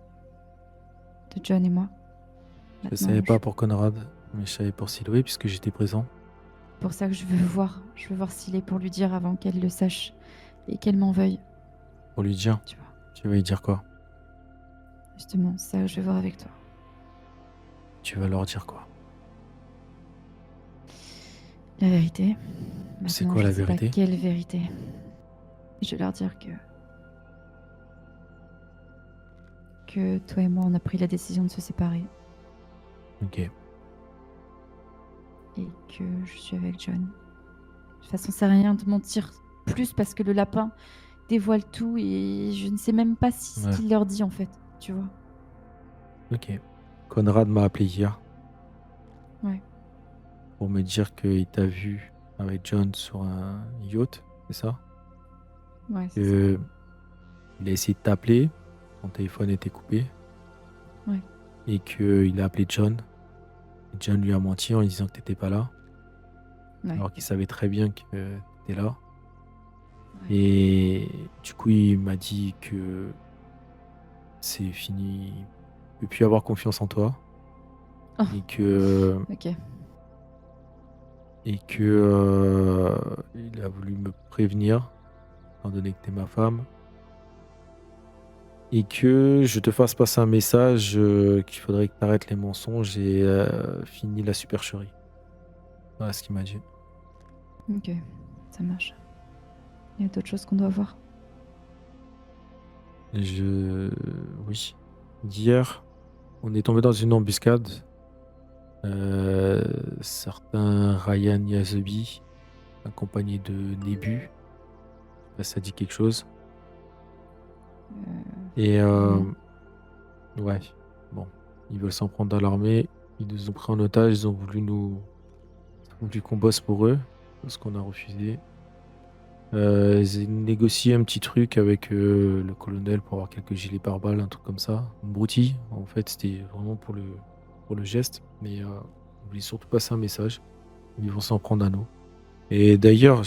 John et moi. Je Maintenant, savais pas pour Conrad, mais je savais pour Siloé puisque j'étais présent. C'est pour ça que je veux voir s'il est pour lui dire avant qu'elle le sache et qu'elle m'en veuille. Pour lui dire. Tu vois. Tu vas lui dire quoi? Justement, c'est ça que je veux voir avec toi. Tu vas leur dire quoi? La vérité. C'est Maintenant, quoi je la sais pas vérité? quelle vérité. Je vais leur dire que toi et moi, on a pris la décision de se séparer Ok. et que je suis avec John. De toute façon, ça sert à rien de mentir plus parce que le lapin dévoile tout et je ne sais même pas si ce Ouais. qu'il leur dit en fait, tu vois. Ok. Conrad m'a appelé hier. Ouais. Pour me dire qu'il t'a vu avec John sur un yacht, c'est ça? Ouais, c'est ça. Il a essayé de t'appeler, ton téléphone était coupé. Ouais. Et qu'il a appelé John. Et John lui a menti en lui disant que t'étais pas là. Ouais. Alors qu'il savait très bien que t'étais là. Et du coup, il m'a dit que c'est fini, il peut plus avoir confiance en toi. Oh. Et que Ok. il a voulu me prévenir, étant donné que t'es ma femme, et que je te fasse passer un message qu'il faudrait que tu arrêtes les mensonges et fini la supercherie. Voilà ce qu'il m'a dit. Ok, ça marche. Il y a d'autres choses qu'on doit voir. Oui. Hier, on est tombé dans une embuscade. Certain Ryan Yazebi, accompagné de Nebu. Je sais pas si ça dit quelque chose. Et ouais, bon, ils veulent s'en prendre à l'armée. Ils nous ont pris en otage. Ils ont voulu qu'on bosse pour eux, parce qu'on a refusé. Ils ont négocié un petit truc avec le colonel pour avoir quelques gilets pare-balles, un truc comme ça. Une broutille, en fait, c'était vraiment pour le geste. Mais on voulait surtout passer un message. Ils vont s'en prendre à nous. Et d'ailleurs,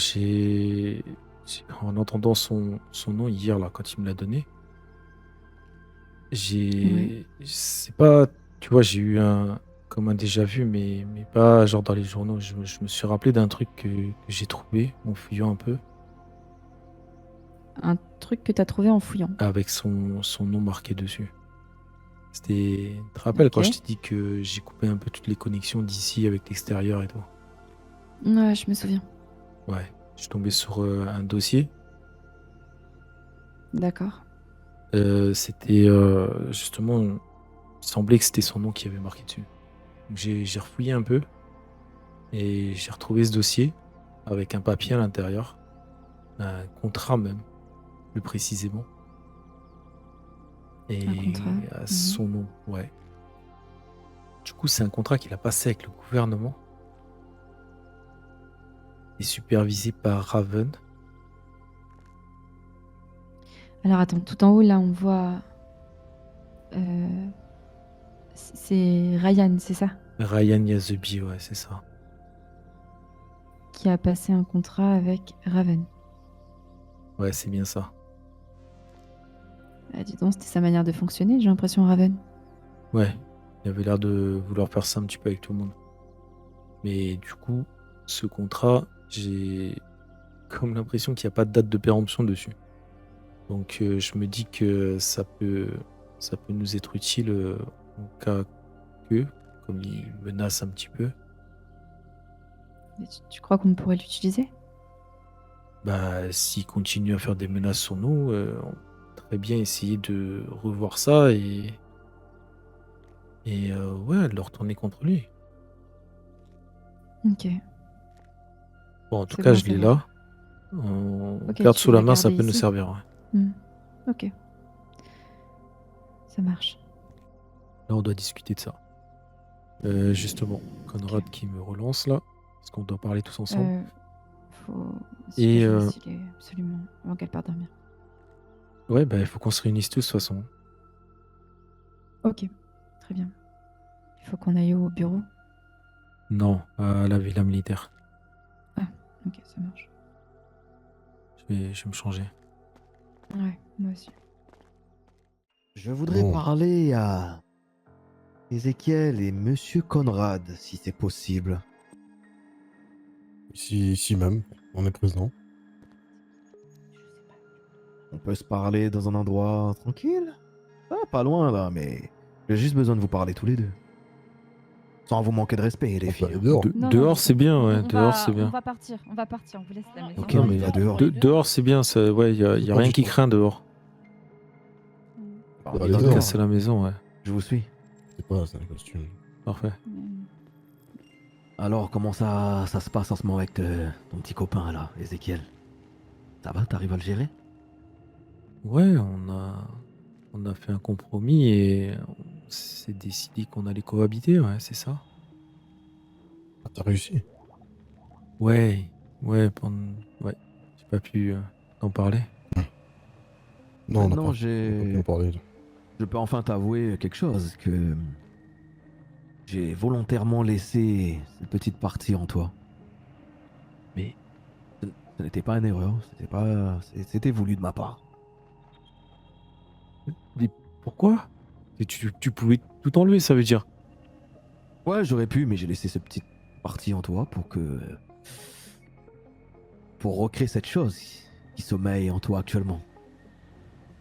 en entendant son nom hier, là, quand il me l'a donné, c'est pas, tu vois, j'ai eu comme un déjà vu, mais pas genre dans les journaux. Je me suis rappelé d'un truc que j'ai trouvé en fouillant un peu, Un truc que t'as trouvé en fouillant. avec son nom marqué dessus. C'était, tu te rappelles quand Ok. je t'ai dit que j'ai coupé un peu toutes les connexions d'ici avec l'extérieur et tout? Ouais, je me souviens. Ouais, je suis tombé sur un dossier. D'accord. C'était justement, il semblait que c'était son nom qui avait marqué dessus. Donc j'ai refouillé un peu et j'ai retrouvé ce dossier avec un papier à l'intérieur, un contrat même, plus précisément. Et Un contrat. à son nom, ouais. Du coup, c'est un contrat qu'il a passé avec le gouvernement et supervisé par Raven. Alors attends, tout en haut là, on voit. C'est Ryan, c'est ça? Ryan Yazebi, ouais, c'est ça. Qui a passé un contrat avec Raven. Ouais, c'est bien ça. Ah, dis donc, c'était sa manière de fonctionner, j'ai l'impression, Raven. Ouais, il avait l'air de vouloir faire ça un petit peu avec tout le monde. Mais du coup, ce contrat, j'ai comme l'impression qu'il n'y a pas de date de péremption dessus. Donc je me dis que ça peut nous être utile en cas que, comme il menace un petit peu, Mais tu crois qu'on pourrait l'utiliser? bah s'il continue à faire des menaces sur nous, on peut très bien essayer de revoir ça et ouais, de le retourner contre lui. Ok. Bon, en tout C'est cas, bon à je l'ai savoir. là. On Ok, garde tu sous veux la la main, ça garder peut nous ici? servir. Ouais. Ok. Ça marche. Là, on doit discuter de ça. Justement, Conrad qui me relance là, parce qu'on doit parler tous ensemble. Faut. Et, S'il est absolument. Avant qu'elle parte dormir. Ouais, bah il faut qu'on se réunisse tous de toute façon. Ok, très bien. Il faut qu'on aille au bureau. Non, à la villa militaire. Ok, ça marche. Je vais me changer. Ouais, moi aussi. Je voudrais Bon. parler à Ezekiel et Monsieur Conrad, si c'est possible. Ici même, on est présent. On peut se parler dans un endroit tranquille? Ah, pas loin là, mais j'ai juste besoin de vous parler tous les deux. Sans vous manquer de respect, les On peut filles. aller dehors. Dehors, c'est bien, ouais. Dehors, c'est On bien. va partir, on vous laisse la maison. Ok, Non, on mais va dehors. Dehors, c'est bien. Ça, ouais, y a Pas rien du qui tout. craint dehors. Bah, On on va ira aller En tout dehors. cas, c'est la maison, ouais. Je vous suis. C'est pas, c'est un costume. Parfait. Alors, comment ça se passe en ce moment avec ton petit copain là, Ezekiel? Ça va, t'arrives à le gérer? Ouais, on a fait un compromis et on s'est décidé qu'on allait cohabiter, ouais, c'est ça. Ah, t'as réussi. Ouais, ouais, ouais. J'ai pas pu t'en parler. Non, on n'a Maintenant, pas pu en parler. je peux enfin t'avouer quelque chose, que j'ai volontairement laissé cette petite partie en toi. Mais Ce Ce n'était pas une erreur, c'était voulu de ma part. Mais pourquoi? Et tu pouvais tout enlever, ça veut dire? Ouais, j'aurais pu, mais j'ai laissé cette petite partie en toi pour recréer cette chose qui sommeille en toi actuellement.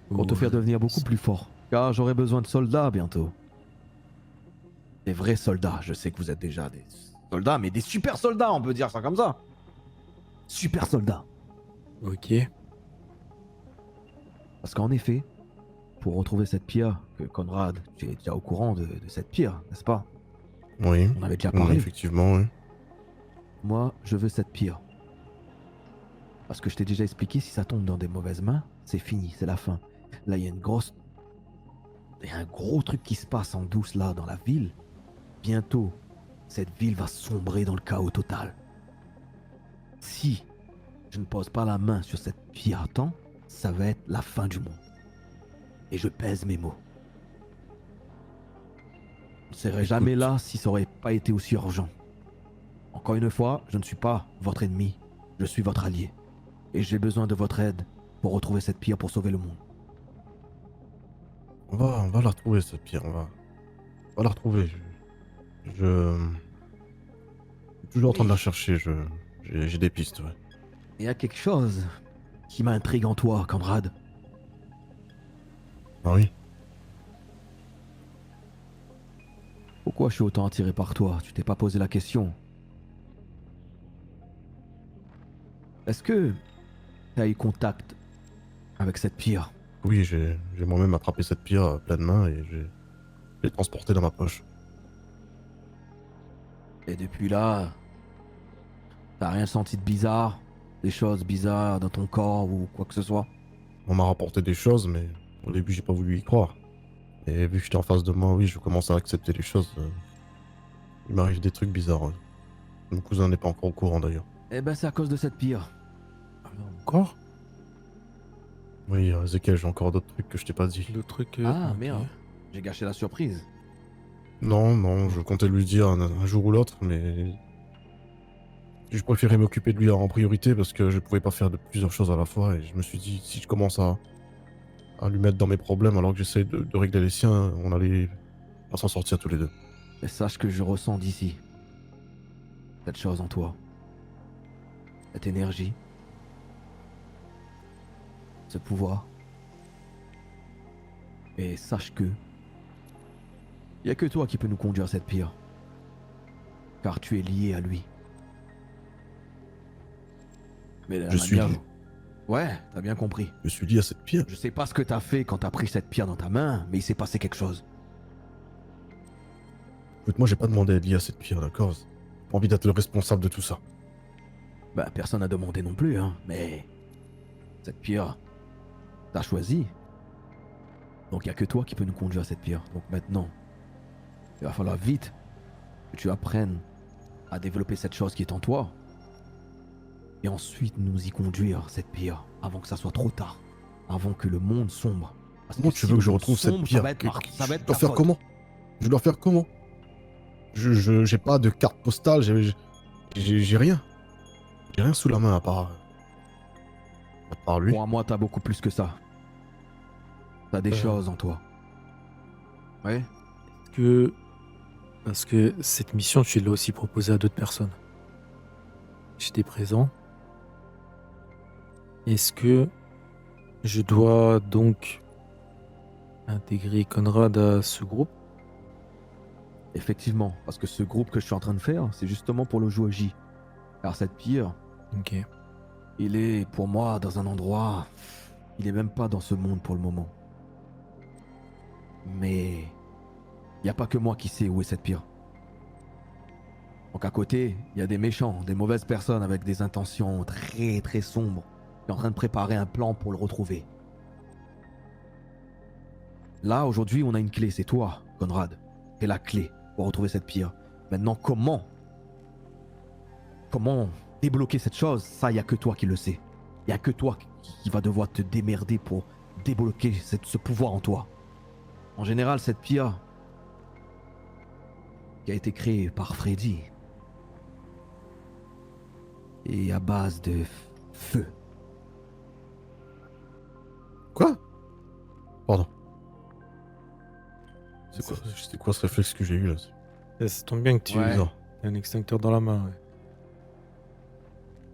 Pour te faire devenir beaucoup plus fort. Car j'aurai besoin de soldats bientôt. Des vrais soldats. Je sais que vous êtes déjà des soldats, mais des super soldats, on peut dire ça comme ça. Super soldats. Ok. Parce qu'en effet, pour retrouver cette pierre, que Conrad, tu es déjà au courant de cette pierre, n'est-ce pas? Oui. On avait déjà Oui, parlé. effectivement, oui. Moi, je veux cette pierre. Parce que je t'ai déjà expliqué, si ça tombe dans des mauvaises mains, c'est fini, c'est la fin. Là, il y a un gros truc qui se passe en douce là, dans la ville. Bientôt, cette ville va sombrer dans le chaos total. Si je ne pose pas la main sur cette pierre à temps, ça va être la fin du monde. Et je pèse mes mots. Je ne serais jamais là si ça aurait pas été aussi urgent. Encore une fois, je ne suis pas votre ennemi, je suis votre allié. Et j'ai besoin de votre aide pour retrouver cette pierre pour sauver le monde. On va la retrouver, cette pierre. On va la retrouver. Je suis toujours en train de la chercher. J'ai des pistes, ouais. Il y a quelque chose qui m'intrigue en toi, Conrad. Ah oui? Pourquoi je suis autant attiré par toi? Tu t'es pas posé la question. Est-ce que tu as eu contact avec cette pierre? Oui, j'ai moi-même attrapé cette pierre à pleine main et je l'ai transportée dans ma poche. Et depuis là, t'as rien senti de bizarre? Des choses bizarres dans ton corps ou quoi que ce soit? On m'a rapporté des choses, mais au début, j'ai pas voulu y croire. Et vu que j'étais en face de moi, oui, je commence à accepter les choses. Il m'arrive des trucs bizarres. Ouais. Mon cousin n'est pas encore au courant d'ailleurs. Eh ben, c'est à cause de cette pierre. Encore? Oui, Ezekiel, j'ai encore d'autres trucs que je t'ai pas dit. D'autres trucs. Ah, ok. merde. J'ai gâché la surprise. Non, je comptais lui dire un jour ou l'autre, mais je préférais m'occuper de lui en priorité parce que je pouvais pas faire de plusieurs choses à la fois et je me suis dit si je commence à lui mettre dans mes problèmes alors que j'essaie de régler les siens, on allait pas s'en sortir tous les deux. Mais sache que je ressens d'ici cette chose en toi. Cette énergie. Ce pouvoir. Et sache que y a que toi qui peux nous conduire à cette pierre. Car tu es lié à lui. Mais la Je suis manière- lié. Ouais, t'as bien compris. Je suis lié à cette pierre. Je sais pas ce que t'as fait quand t'as pris cette pierre dans ta main, mais il s'est passé quelque chose. Écoute, moi j'ai pas demandé à être lié à cette pierre, d'accord? J'ai pas envie d'être le responsable de tout ça. Bah, personne n'a demandé non plus, hein, mais cette pierre, t'as choisi. Donc y a que toi qui peux nous conduire à cette pierre. Donc maintenant, il va falloir vite que tu apprennes à développer cette chose qui est en toi. Et ensuite nous y conduire, cette pierre, avant que ça soit trop tard. Avant que le monde sombre. Parce Comment que tu si veux que le je monde retrouve cette sombre, pierre? Ça va être, ça va être Je dois ta faire faute. comment? Je dois faire comment? J'ai pas de carte postale, j'ai rien. J'ai rien sous la main à part lui. Pour moi, t'as beaucoup plus que ça. T'as des choses en toi. Ouais. Parce que cette mission, tu l'as aussi proposée à d'autres personnes. J'étais présent. Est-ce que je dois donc intégrer Conrad à ce groupe? Effectivement, parce que ce groupe que je suis en train de faire, c'est justement pour le jouer J. Car cette pierre, Ok. il est pour moi dans un endroit. Il est même pas dans ce monde pour le moment. Mais il n'y a pas que moi qui sais où est cette pierre. Donc à côté, il y a des méchants, des mauvaises personnes avec des intentions très très sombres, qui sont en train de préparer un plan pour le retrouver. Là, aujourd'hui, on a une clé, c'est toi, Conrad. C'est la clé pour retrouver cette pierre. Maintenant, comment débloquer cette chose? Ça, il n'y a que toi qui le sais. Il n'y a que toi qui va devoir te démerder pour débloquer ce pouvoir en toi. En général, cette pierre qui a été créée par Freddy est à base de feu. Quoi? Pardon. C'était quoi ce réflexe que j'ai eu là? Ça tombe bien que tu Ouais. aies un extincteur dans la main. Ouais.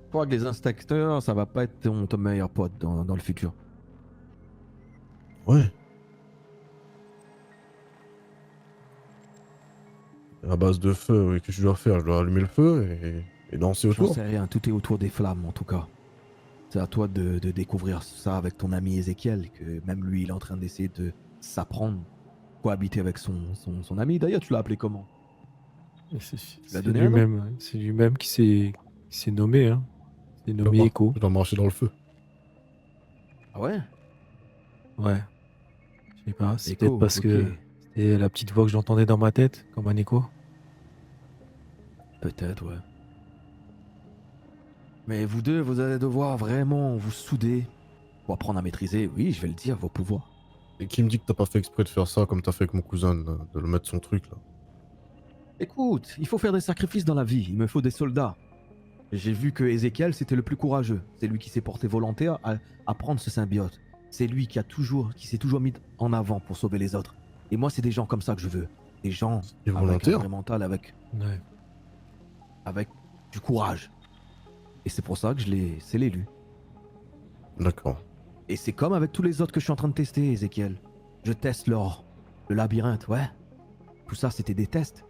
Je crois que les instincteurs, ça va pas être ton meilleur pote dans le futur. Ouais. À base de feu, oui, qu'est-ce que je dois faire? Je dois allumer le feu et danser J'en autour. sais rien, tout est autour des flammes en tout cas. C'est à toi de découvrir ça avec ton ami Ezekiel, que même lui il est en train d'essayer de s'apprendre, cohabiter avec son ami. D'ailleurs, tu l'as appelé comment? Et l'as donné un nom lui-même, ouais. C'est lui-même qui s'est nommé. Hein. C'est nommé Comment Echo. Je dois marcher dans le feu. Ah ouais? Ouais. Je sais pas, c'est Echo, peut-être parce ok. que c'était la petite voix que j'entendais dans ma tête, comme un écho. Peut-être, ouais. Mais vous deux, vous allez devoir vraiment vous souder pour apprendre à maîtriser, oui, je vais le dire, vos pouvoirs. Et qui me dit que t'as pas fait exprès de faire ça comme t'as fait avec mon cousin, de le mettre son truc là? Écoute, il faut faire des sacrifices dans la vie, il me faut des soldats. J'ai vu que Ezekiel, c'était le plus courageux. C'est lui qui s'est porté volontaire à prendre ce symbiote. C'est lui qui s'est toujours mis en avant pour sauver les autres. Et moi, c'est des gens comme ça que je veux. Des gens Et avec un volontaire? vrai mental, Ouais. avec du courage. Et c'est pour ça que c'est l'élu. D'accord. Et c'est comme avec tous les autres que je suis en train de tester, Ezekiel. Je teste le labyrinthe, ouais. Tout ça, c'était des tests.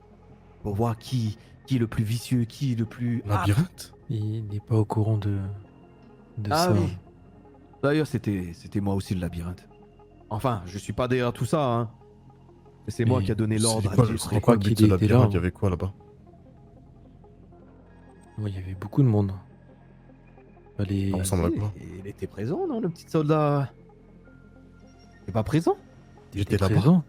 Pour voir qui est le plus vicieux, qui est le plus... Labyrinthe? Il n'est pas au courant de Ah ça. oui. D'ailleurs, c'était moi aussi le labyrinthe. Enfin, je suis pas derrière tout ça, hein. Mais c'est moi Mais qui a donné l'ordre à quoi, Dieu. c'est quoi le but de ce labyrinthe? Il y avait quoi là-bas? Ouais, il y avait beaucoup de monde. Fallait- Ça ressemble à quoi? Il était présent, non, le petit soldat? Il est pas présent? J'étais T'es là-bas. présent.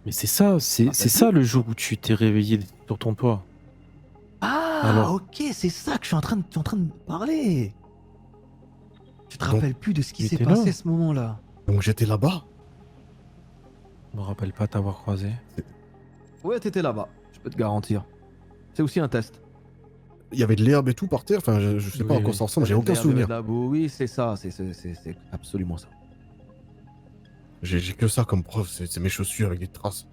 Mais c'est ça, c'est Ah, c'est t'as ça le jour où tu t'es réveillé sur ton toit. Ah, Alors. ok, c'est ça que je suis en train de parler. Tu te Donc, rappelles plus de ce qui tu s'est étais passé là. à ce moment-là? Donc j'étais là-bas? Je me rappelle pas t'avoir croisé. Ouais, t'étais là-bas, je peux te garantir. C'est aussi un test. Il y avait de l'herbe et tout par terre, enfin je sais pas Oui, à quoi oui. ça ressemble, j'ai Il y aucun avait de souvenir. la boue, oui, c'est ça, c'est absolument ça. J'ai que ça comme preuve, c'est mes chaussures avec des traces.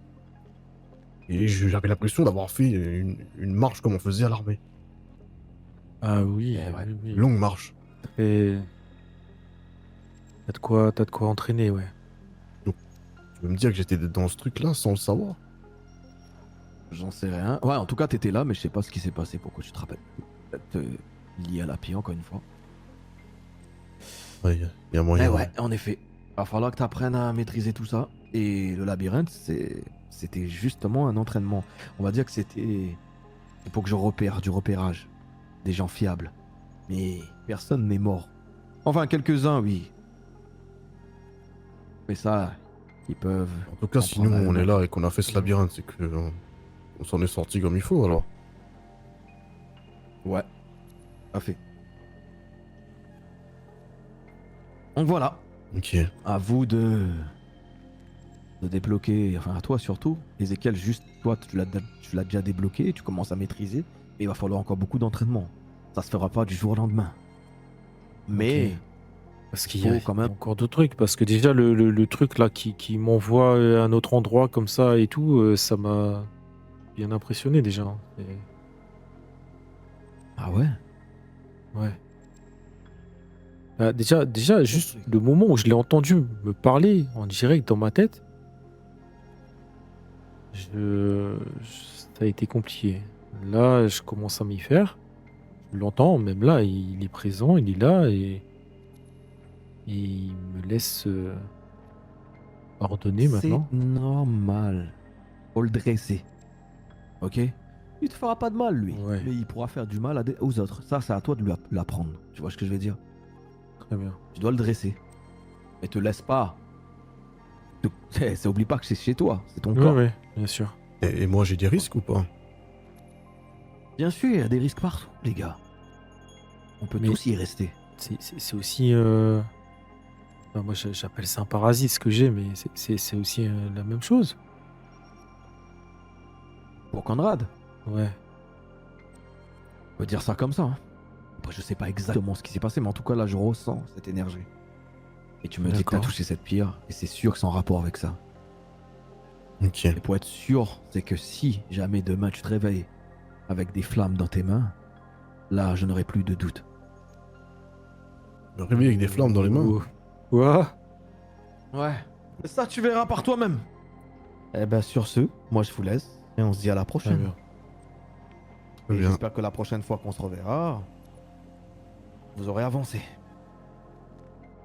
Et j'avais l'impression d'avoir fait une marche comme on faisait à l'armée. Ah oui, Eh ouais. oui, oui. Longue marche. Et... T'as de quoi entraîner, ouais. Tu veux me dire que j'étais dans ce truc-là sans le savoir? J'en sais rien. Ouais, en tout cas, t'étais là, mais je sais pas ce qui s'est passé, pourquoi tu te rappelles. Peut-être lié à la pie, encore une fois. Ouais, il y a moyen. Eh ouais, en effet. Va falloir que tu apprennes à maîtriser tout ça. Et le labyrinthe, c'était justement un entraînement. On va dire que c'était pour que je repère du repérage. Des gens fiables. Mais personne n'est mort. Enfin, quelques-uns, oui. Mais ça, ils peuvent... En tout cas, en si nous prendre on un est là et qu'on a fait ce labyrinthe, c'est que on s'en est sorti comme il faut alors. Ouais, à fait. Donc voilà, Ok. à vous de débloquer, enfin à toi surtout, Ezekiel, juste toi tu l'as déjà débloqué, tu commences à maîtriser, mais il va falloir encore beaucoup d'entraînement. Ça se fera pas du jour au lendemain. Mais Ok. Parce qu'il y a, faut quand il y a même... encore d'autres trucs. Parce que déjà, le truc là qui m'envoie à un autre endroit comme ça et tout, ça m'a bien impressionné déjà. Hein. Ah ouais? Ouais. Bah, déjà, juste le moment où je l'ai entendu me parler en direct dans ma tête, ça a été compliqué. Là, je commence à m'y faire. Je l'entends, même là, il est présent, il est là et il me laisse ordonner maintenant. C'est normal. Faut le dresser. Ok? Il te fera pas de mal, lui. Ouais. Mais il pourra faire du mal aux autres. Ça, c'est à toi de lui l'apprendre. Tu vois ce que je veux dire? Très bien. Tu dois le dresser. Mais te laisse pas. Ça oublie pas que c'est chez toi. C'est ton Ouais, corps. ouais, bien sûr. Et moi j'ai des risques ou pas? Bien sûr, il y a des risques partout, les gars. On peut Mais- tous y rester. C'est aussi. Enfin, moi, j'appelle ça un parasite ce que j'ai, mais c'est aussi la même chose. Pour Conrad, Ouais. on peut dire ça comme ça. Hein. Après, je sais pas exactement ce qui s'est passé, mais en tout cas, là, je ressens cette énergie. Et tu me dis que t'as D'accord. touché cette pierre, et c'est sûr que c'est en rapport avec ça. Ok. Et pour être sûr, c'est que si jamais demain tu te réveilles avec des flammes dans tes mains, là, je n'aurai plus de doute. Me réveiller avec des flammes dans les mains. Quoi? Ouais. Ça, tu verras par toi-même. Eh ben, sur ce, moi, je vous laisse, et on se dit à la Très prochaine. bien. Très Et bien. j'espère que la prochaine fois qu'on se reverra, vous aurez avancé.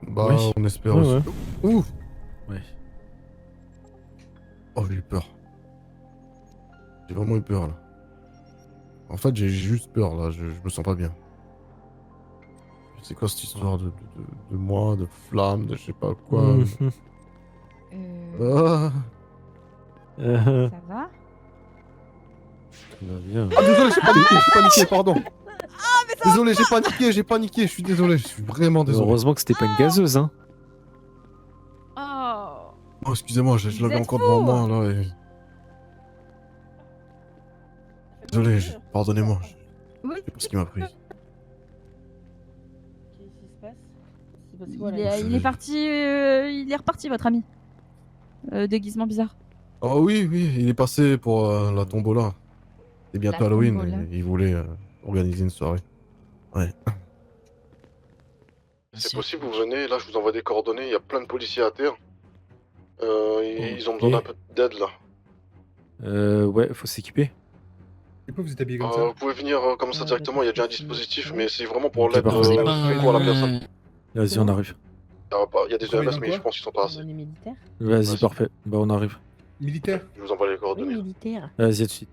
Bah, Oui. on espère Ouais, aussi. Ouh. Ouais. Oh, j'ai eu peur. J'ai vraiment eu peur là. En fait, j'ai juste peur là. Je me sens pas bien. C'est quoi cette histoire de moi, de flamme, de je sais pas quoi. Mhm. Ah. Ça va? Tout va bien. Ah, désolé, j'ai paniqué, pardon. Désolé, j'ai paniqué, je suis désolé, je suis vraiment désolé. Heureusement que c'était pas une gazeuse, hein. Oh. Oh, excusez-moi, je Vous l'avais êtes encore fous. devant moi là et... Désolé, pardonnez-moi, je Oui. sais pas ce qui m'a pris. Qu'est-ce qui se passe? C'est passé quoi, Il là? est parti. Il est reparti, votre ami. Déguisement bizarre. Oh oui, oui, il est passé pour la tombola. C'est bientôt La Halloween tombola. et il voulait organiser une soirée. Ouais. C'est possible, vous venez, là je vous envoie des coordonnées, il y a plein de policiers à terre. Ils ont besoin d'un peu d'aide là. Ouais, faut s'équiper. Pourquoi vous êtes habillé comme ça? Vous pouvez venir comme ça directement, il y a déjà un dispositif, mais c'est vraiment pour Ok, l'aide parfait. pour la personne. Vas-y, on arrive. Il y a des travaillez EMS, dans mais quoi? je pense qu'ils sont pas assez. On est militaire? Vas-y, parfait. Bah, on arrive. Militaire? Je vous envoie les Oui, coordonnées. militaire. Vas-y, à tout de suite.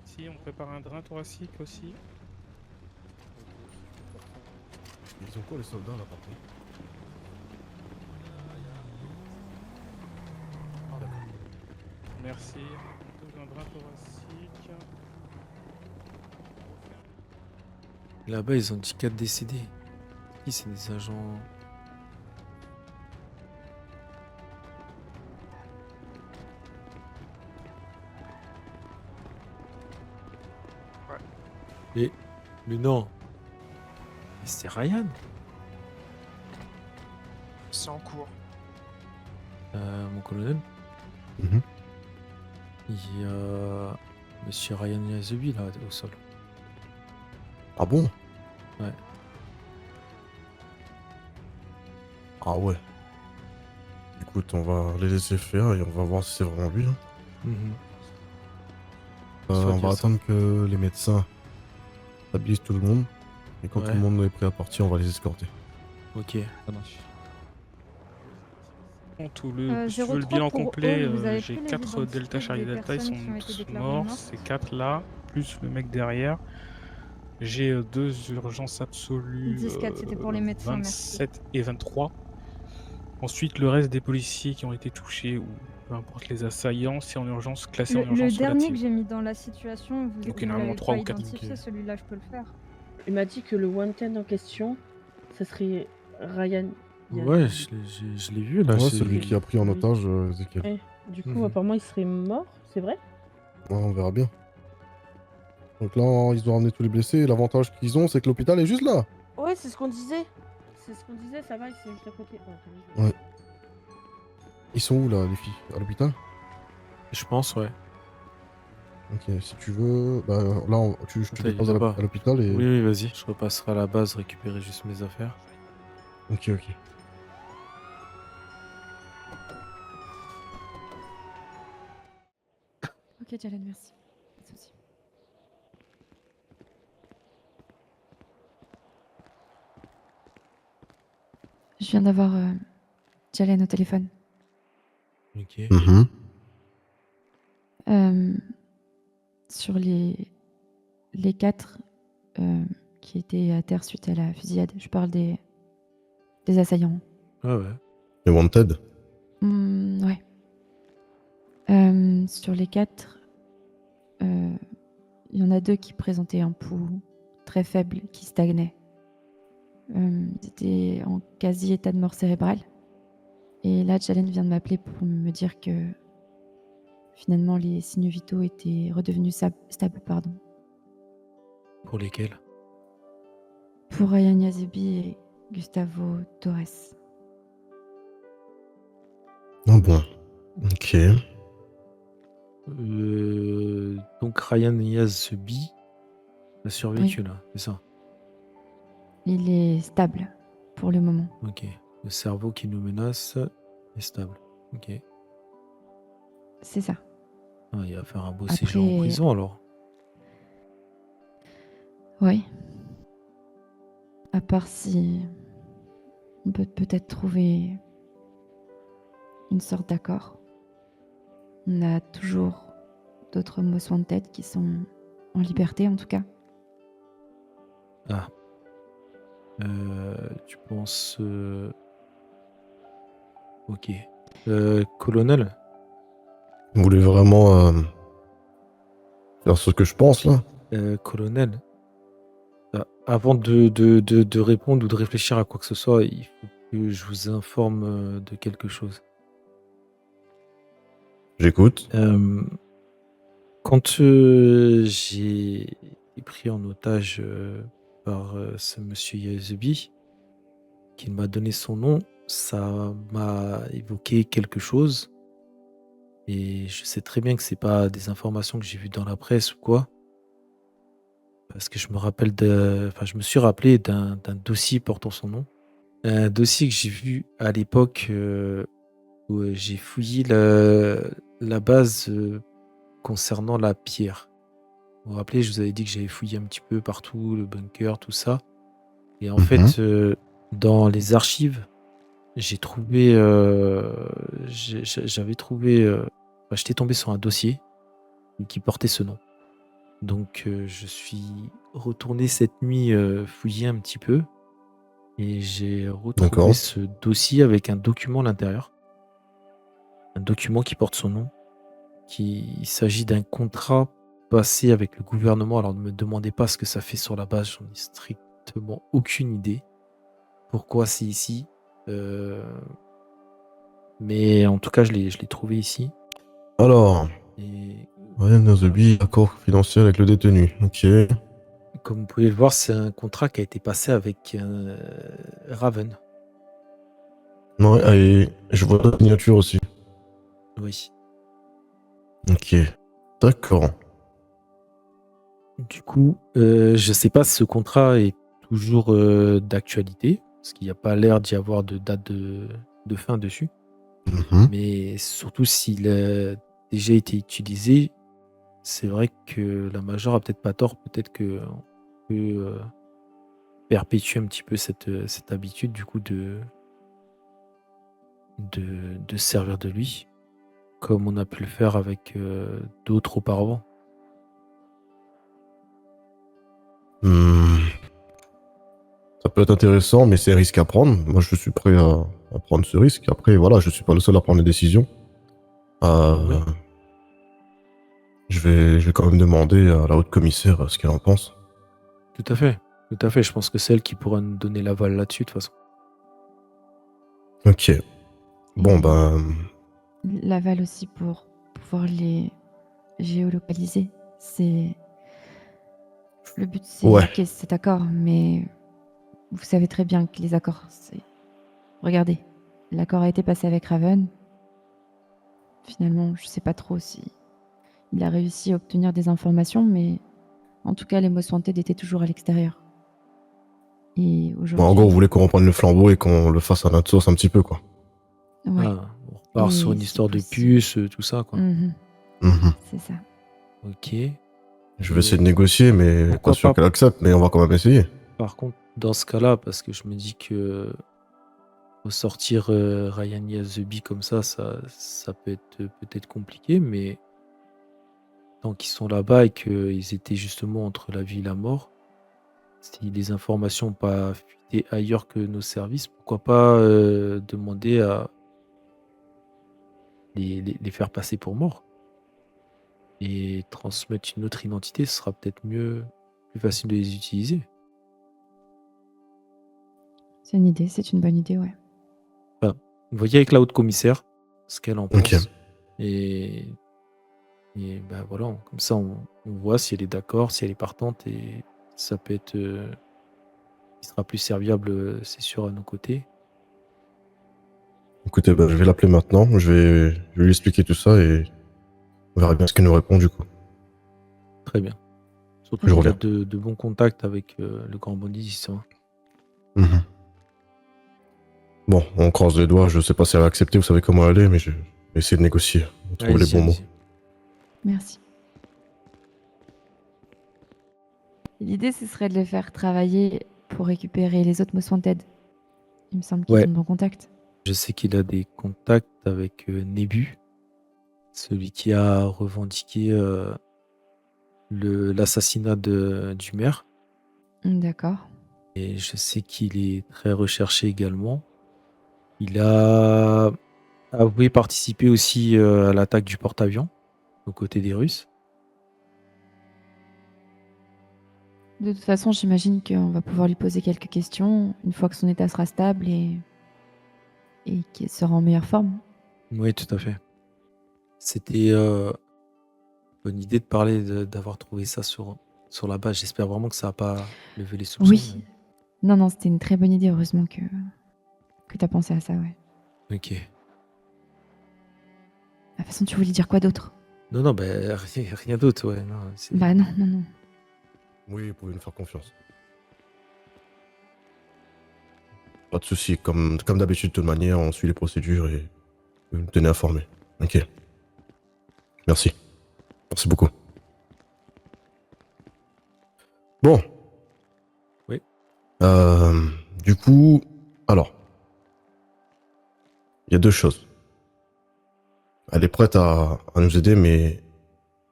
Si, on prépare un drain thoracique aussi. Ils ont quoi les soldats là par contre? Ah d'accord. Merci. Donc, un drain thoracique. Là-bas, ils ont dit 4 décédés. Qui c'est des agents? Mais non. Mais c'est Ryan. C'est en cours. Mon colonel. Mhm. Il y a Monsieur Ryan Yazubi là au sol. Ah bon? Ouais. Ah ouais. Écoute, on va les laisser faire et on va voir si c'est vraiment lui. Hein. Mhm. On Soit va dire ça. attendre que les médecins stabilisent tout le monde. Et quand tout Ouais. le monde est prêt à partir, on va les escorter. Ok. Ça marche. Tout le, si tu veux le 03 bilan pour complet, Hall, vous avez j'ai pris les 4 identités Delta Charlie des Delta, ils personnes qui ont été sont déclarées morts, mortes. ces 4 là, plus le mec derrière. J'ai 2 urgences absolues, 10-4, c'était pour les médecins, merci. 27 et 23. Ensuite, le reste des policiers qui ont été touchés, ou peu importe les assaillants, c'est en urgence, classé en Le urgence dernier relative. que j'ai mis dans la situation, vous Donc, vous normalement, l'avez 3 pas ou 4. identifié, celui-là je peux le faire. Il m'a dit que le wanted en question, ça serait Ryan. Ouais, je l'ai vu là. Ouais, c'est- celui qui a pris en otage Ezekiel. Ouais. Du coup, Mhm. apparemment, il serait mort, c'est vrai? Ouais, on verra bien. Donc là, ils ont ramené tous les blessés. L'avantage qu'ils ont, c'est que l'hôpital est juste là. Ouais, c'est ce qu'on disait. C'est ce qu'on disait, ça va, c'est juste à côté. Oh, attends, Ouais. Ils sont où là, les filles? À l'hôpital? Je pense, ouais. Ok, si tu veux, bah là, je te Attends, dépose il est à là-bas. l'hôpital et. Oui, oui, vas-y. Je repasserai à la base, récupérer juste mes affaires. Ok, ok. Ok, Jalen, merci. Pas de souci. Je viens d'avoir Jalen au téléphone. Ok. Mhm. Sur les 4 qui étaient à terre suite à la fusillade, je parle des assaillants. Ah ouais. Les Wanted. Ouais. Sur les 4, il y en a 2 qui présentaient un pouls très faible qui stagnait. Ils étaient en quasi état de mort cérébrale. Et là, Jalen vient de m'appeler pour me dire que finalement les signaux vitaux étaient redevenus stables, pardon. Pour lesquels? Pour Ryan Yazebi et Gustavo Torres. Ah bon. Ok. Donc Ryan Yazebi a survécu là, c'est ça? Il est stable pour le moment. Ok. Le cerveau qui nous menace est stable. Ok. C'est ça. Ah, il va faire un beau séjour en Après, prison alors. oui. À part si on peut peut-être trouver une sorte d'accord. On a toujours d'autres most wanted qui sont en liberté en tout cas. Ah. Tu penses... Ok. Colonel? Vous voulez vraiment faire ce que je pense là? Colonel, avant de répondre ou de réfléchir à quoi que ce soit, il faut que je vous informe de quelque chose. J'écoute. Quand j'ai été pris en otage par ce monsieur Yazebi, qu'il m'a donné son nom, ça m'a évoqué quelque chose. Et je sais très bien que c'est pas des informations que j'ai vues dans la presse ou quoi. Parce que je me suis rappelé d'un dossier portant son nom. Un dossier que j'ai vu à l'époque où j'ai fouillé la base concernant la pierre. Vous vous rappelez, je vous avais dit que j'avais fouillé un petit peu partout, le bunker, tout ça. Et en fait, dans les archives, j'ai trouvé... j'avais trouvé... j'étais tombé sur un dossier qui portait ce nom. Donc je suis retourné cette nuit fouiller un petit peu et j'ai retrouvé ce dossier avec un document à l'intérieur. Un document qui porte son nom. Il s'agit d'un contrat passé avec le gouvernement. Alors ne me demandez pas ce que ça fait sur la base, j'en ai strictement aucune idée. Pourquoi c'est ici. Mais en tout cas, je l'ai trouvé ici. Alors, Et Ryan Yazebi, accord confidentiel avec le détenu. Ok. comme vous pouvez le voir, c'est un contrat qui a été passé avec Raven. Non, et je vois la signature aussi. Oui. Ok. D'accord. Du coup, je sais pas si ce contrat est toujours d'actualité, parce qu'il n'y a pas l'air d'y avoir de date de fin dessus. Mais surtout s'il a déjà été utilisé, c'est vrai que la Major a peut-être pas tort. Peut-être qu'on peut perpétuer un petit peu cette habitude du coup de servir de lui, comme on a pu le faire avec d'autres auparavant. Ça peut être intéressant, mais c'est un risque à prendre. Moi, je suis prêt à prendre ce risque. Après, voilà, je suis pas le seul à prendre les décisions. Je vais quand même demander à la haute commissaire ce qu'elle en pense. Tout à fait. Tout à fait. Je pense que c'est elle qui pourra nous donner l'aval là-dessus, de toute façon. Ok. Bon, L'aval aussi pour pouvoir les géolocaliser. C'est... Le but, c'est ok, cet accord, mais vous savez très bien que les accords, c'est... Regardez, l'accord a été passé avec Raven. Finalement, je sais pas trop si il a réussi à obtenir des informations, mais en tout cas, les most wanted étaient toujours à l'extérieur. Et aujourd'hui... Bon, en gros, vous voulez qu'on reprenne le flambeau et qu'on le fasse à notre sauce un petit peu, quoi. Ouais. On repart sur une histoire de puce, tout ça, quoi. C'est ça. Ok. Je vais essayer de négocier, mais pas sûr qu'elle accepte, mais on va quand même essayer. Par contre, dans ce cas-là, parce que je me dis que ressortir Ryan Yazebi comme ça peut être peut-être compliqué, mais tant qu'ils sont là-bas et qu'ils étaient justement entre la vie et la mort, si les informations n'ont pas fuité ailleurs que nos services, pourquoi pas demander à les faire passer pour morts et transmettre une autre identité, ce sera peut-être plus facile de les utiliser. C'est une idée, c'est une bonne idée, ouais. Enfin, vous voyez avec la haute commissaire ce qu'elle en pense. Et Et bah voilà, comme ça, on voit si elle est d'accord, si elle est partante, et ça peut être. Il sera plus serviable, c'est sûr, à nos côtés. Écoutez, bah, je vais l'appeler maintenant, je vais lui expliquer tout ça et on verra bien ce qu'elle nous répond du coup. Très bien. Surtout Je qu'il a reviens. de bons contacts avec le grand bandit, hein. Mhm. Bon, on croise les doigts, je sais pas si elle va accepter, vous savez comment elle est, mais je vais essayer de négocier, de trouver les Allez-y, bons mots. allez-y. Merci. L'idée, ce serait de le faire travailler pour récupérer les autres Most Wanted. Il me semble qu'ils Ouais. ont de bons contacts. Je sais qu'il a des contacts avec Nébu, celui qui a revendiqué l'assassinat du maire. D'accord. Et je sais qu'il est très recherché également. Il a avoué participer aussi à l'attaque du porte-avions aux côtés des Russes. De toute façon, j'imagine qu'on va pouvoir lui poser quelques questions une fois que son état sera stable et qu'il sera en meilleure forme. Oui, tout à fait. C'était bonne idée de parler d'avoir trouvé ça sur la base. J'espère vraiment que ça n'a pas levé les soupçons. Oui. Non, c'était une très bonne idée. Heureusement que tu as pensé à ça, ouais. Ok. De toute façon, tu voulais dire quoi d'autre? Non, bah, rien d'autre, ouais. Non, Bah non. Oui, vous pouvez nous faire confiance. Pas de soucis, comme d'habitude, de toute manière, on suit les procédures et vous me tenez informé. Ok. Merci. Merci beaucoup. Bon. Oui. Du coup, alors. Il y a deux choses. Elle est prête à nous aider, mais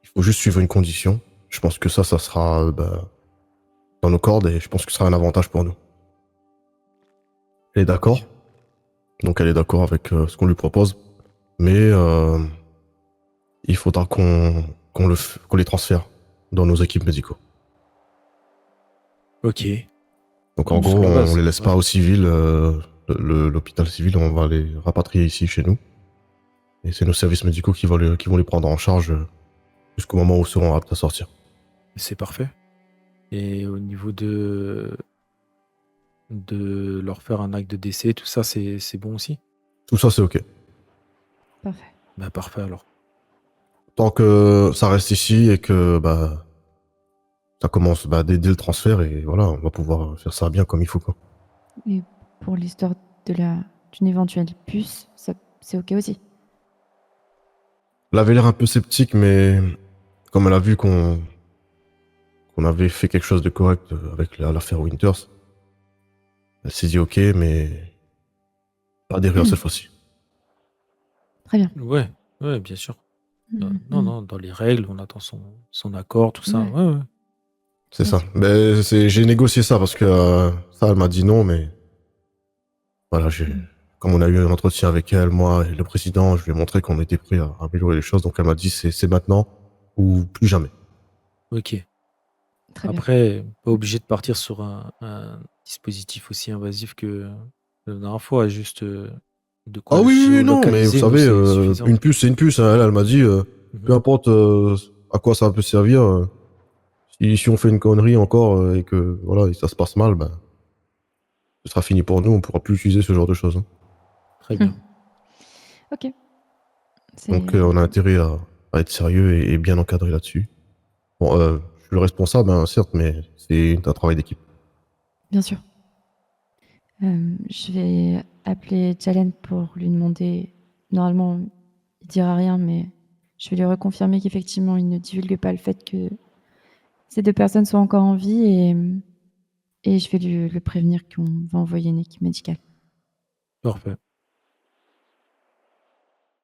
il faut juste suivre une condition. Je pense que ça sera dans nos cordes et je pense que ce sera un avantage pour nous. Elle est d'accord. Donc elle est d'accord avec ce qu'on lui propose. Mais il faudra qu'on les transfère dans nos équipes médicaux. Ok. Donc en Sur gros, la base, on les laisse ouais. pas au civil, l'hôpital civil, on va les rapatrier ici chez nous. Et c'est nos services médicaux qui vont les prendre en charge jusqu'au moment où ils seront aptes à sortir. C'est parfait. Et au niveau de leur faire un acte de décès, tout ça, c'est bon aussi? Tout ça, c'est ok. Parfait. Bah parfait alors. Tant que ça reste ici et que ça commence dès le transfert et voilà, on va pouvoir faire ça bien comme il faut, quoi. Et pour l'histoire d'une éventuelle puce, ça, c'est ok aussi. Elle avait l'air un peu sceptique, mais comme elle a vu qu'on avait fait quelque chose de correct avec l'affaire Winters, elle s'est dit ok, mais pas des rires cette fois-ci. Très bien. Ouais, bien sûr. Mhm. Non, dans les règles, on attend son accord, tout ça. Ouais. Ouais. C'est Bien ça. sûr. Mais j'ai négocié ça parce que ça, elle m'a dit non, mais voilà, comme on a eu un entretien avec elle, moi et le président, je lui ai montré qu'on était prêt à améliorer les choses, donc elle m'a dit c'est maintenant ou plus jamais. Ok. Très bien. Après, pas obligé de partir sur un dispositif aussi invasif que la dernière fois, juste de quoi Ah oui, non, mais vous géolocaliser, nous, savez, c'est suffisant. une puce, c'est une puce, hein. Elle m'a dit, peu importe à quoi ça peut servir, si on fait une connerie encore et que voilà, et ça se passe mal, ce sera fini pour nous, on pourra plus utiliser ce genre de choses, hein. Très bien. Ok. Donc on a intérêt à être sérieux et bien encadré là-dessus. Bon, je suis le responsable, hein, certes, mais c'est un travail d'équipe. Bien sûr. Je vais appeler Jalen pour lui demander. Normalement, il dira rien, mais je vais lui reconfirmer qu'effectivement, il ne divulgue pas le fait que ces deux personnes sont encore en vie et je vais le prévenir qu'on va envoyer une équipe médicale. Parfait.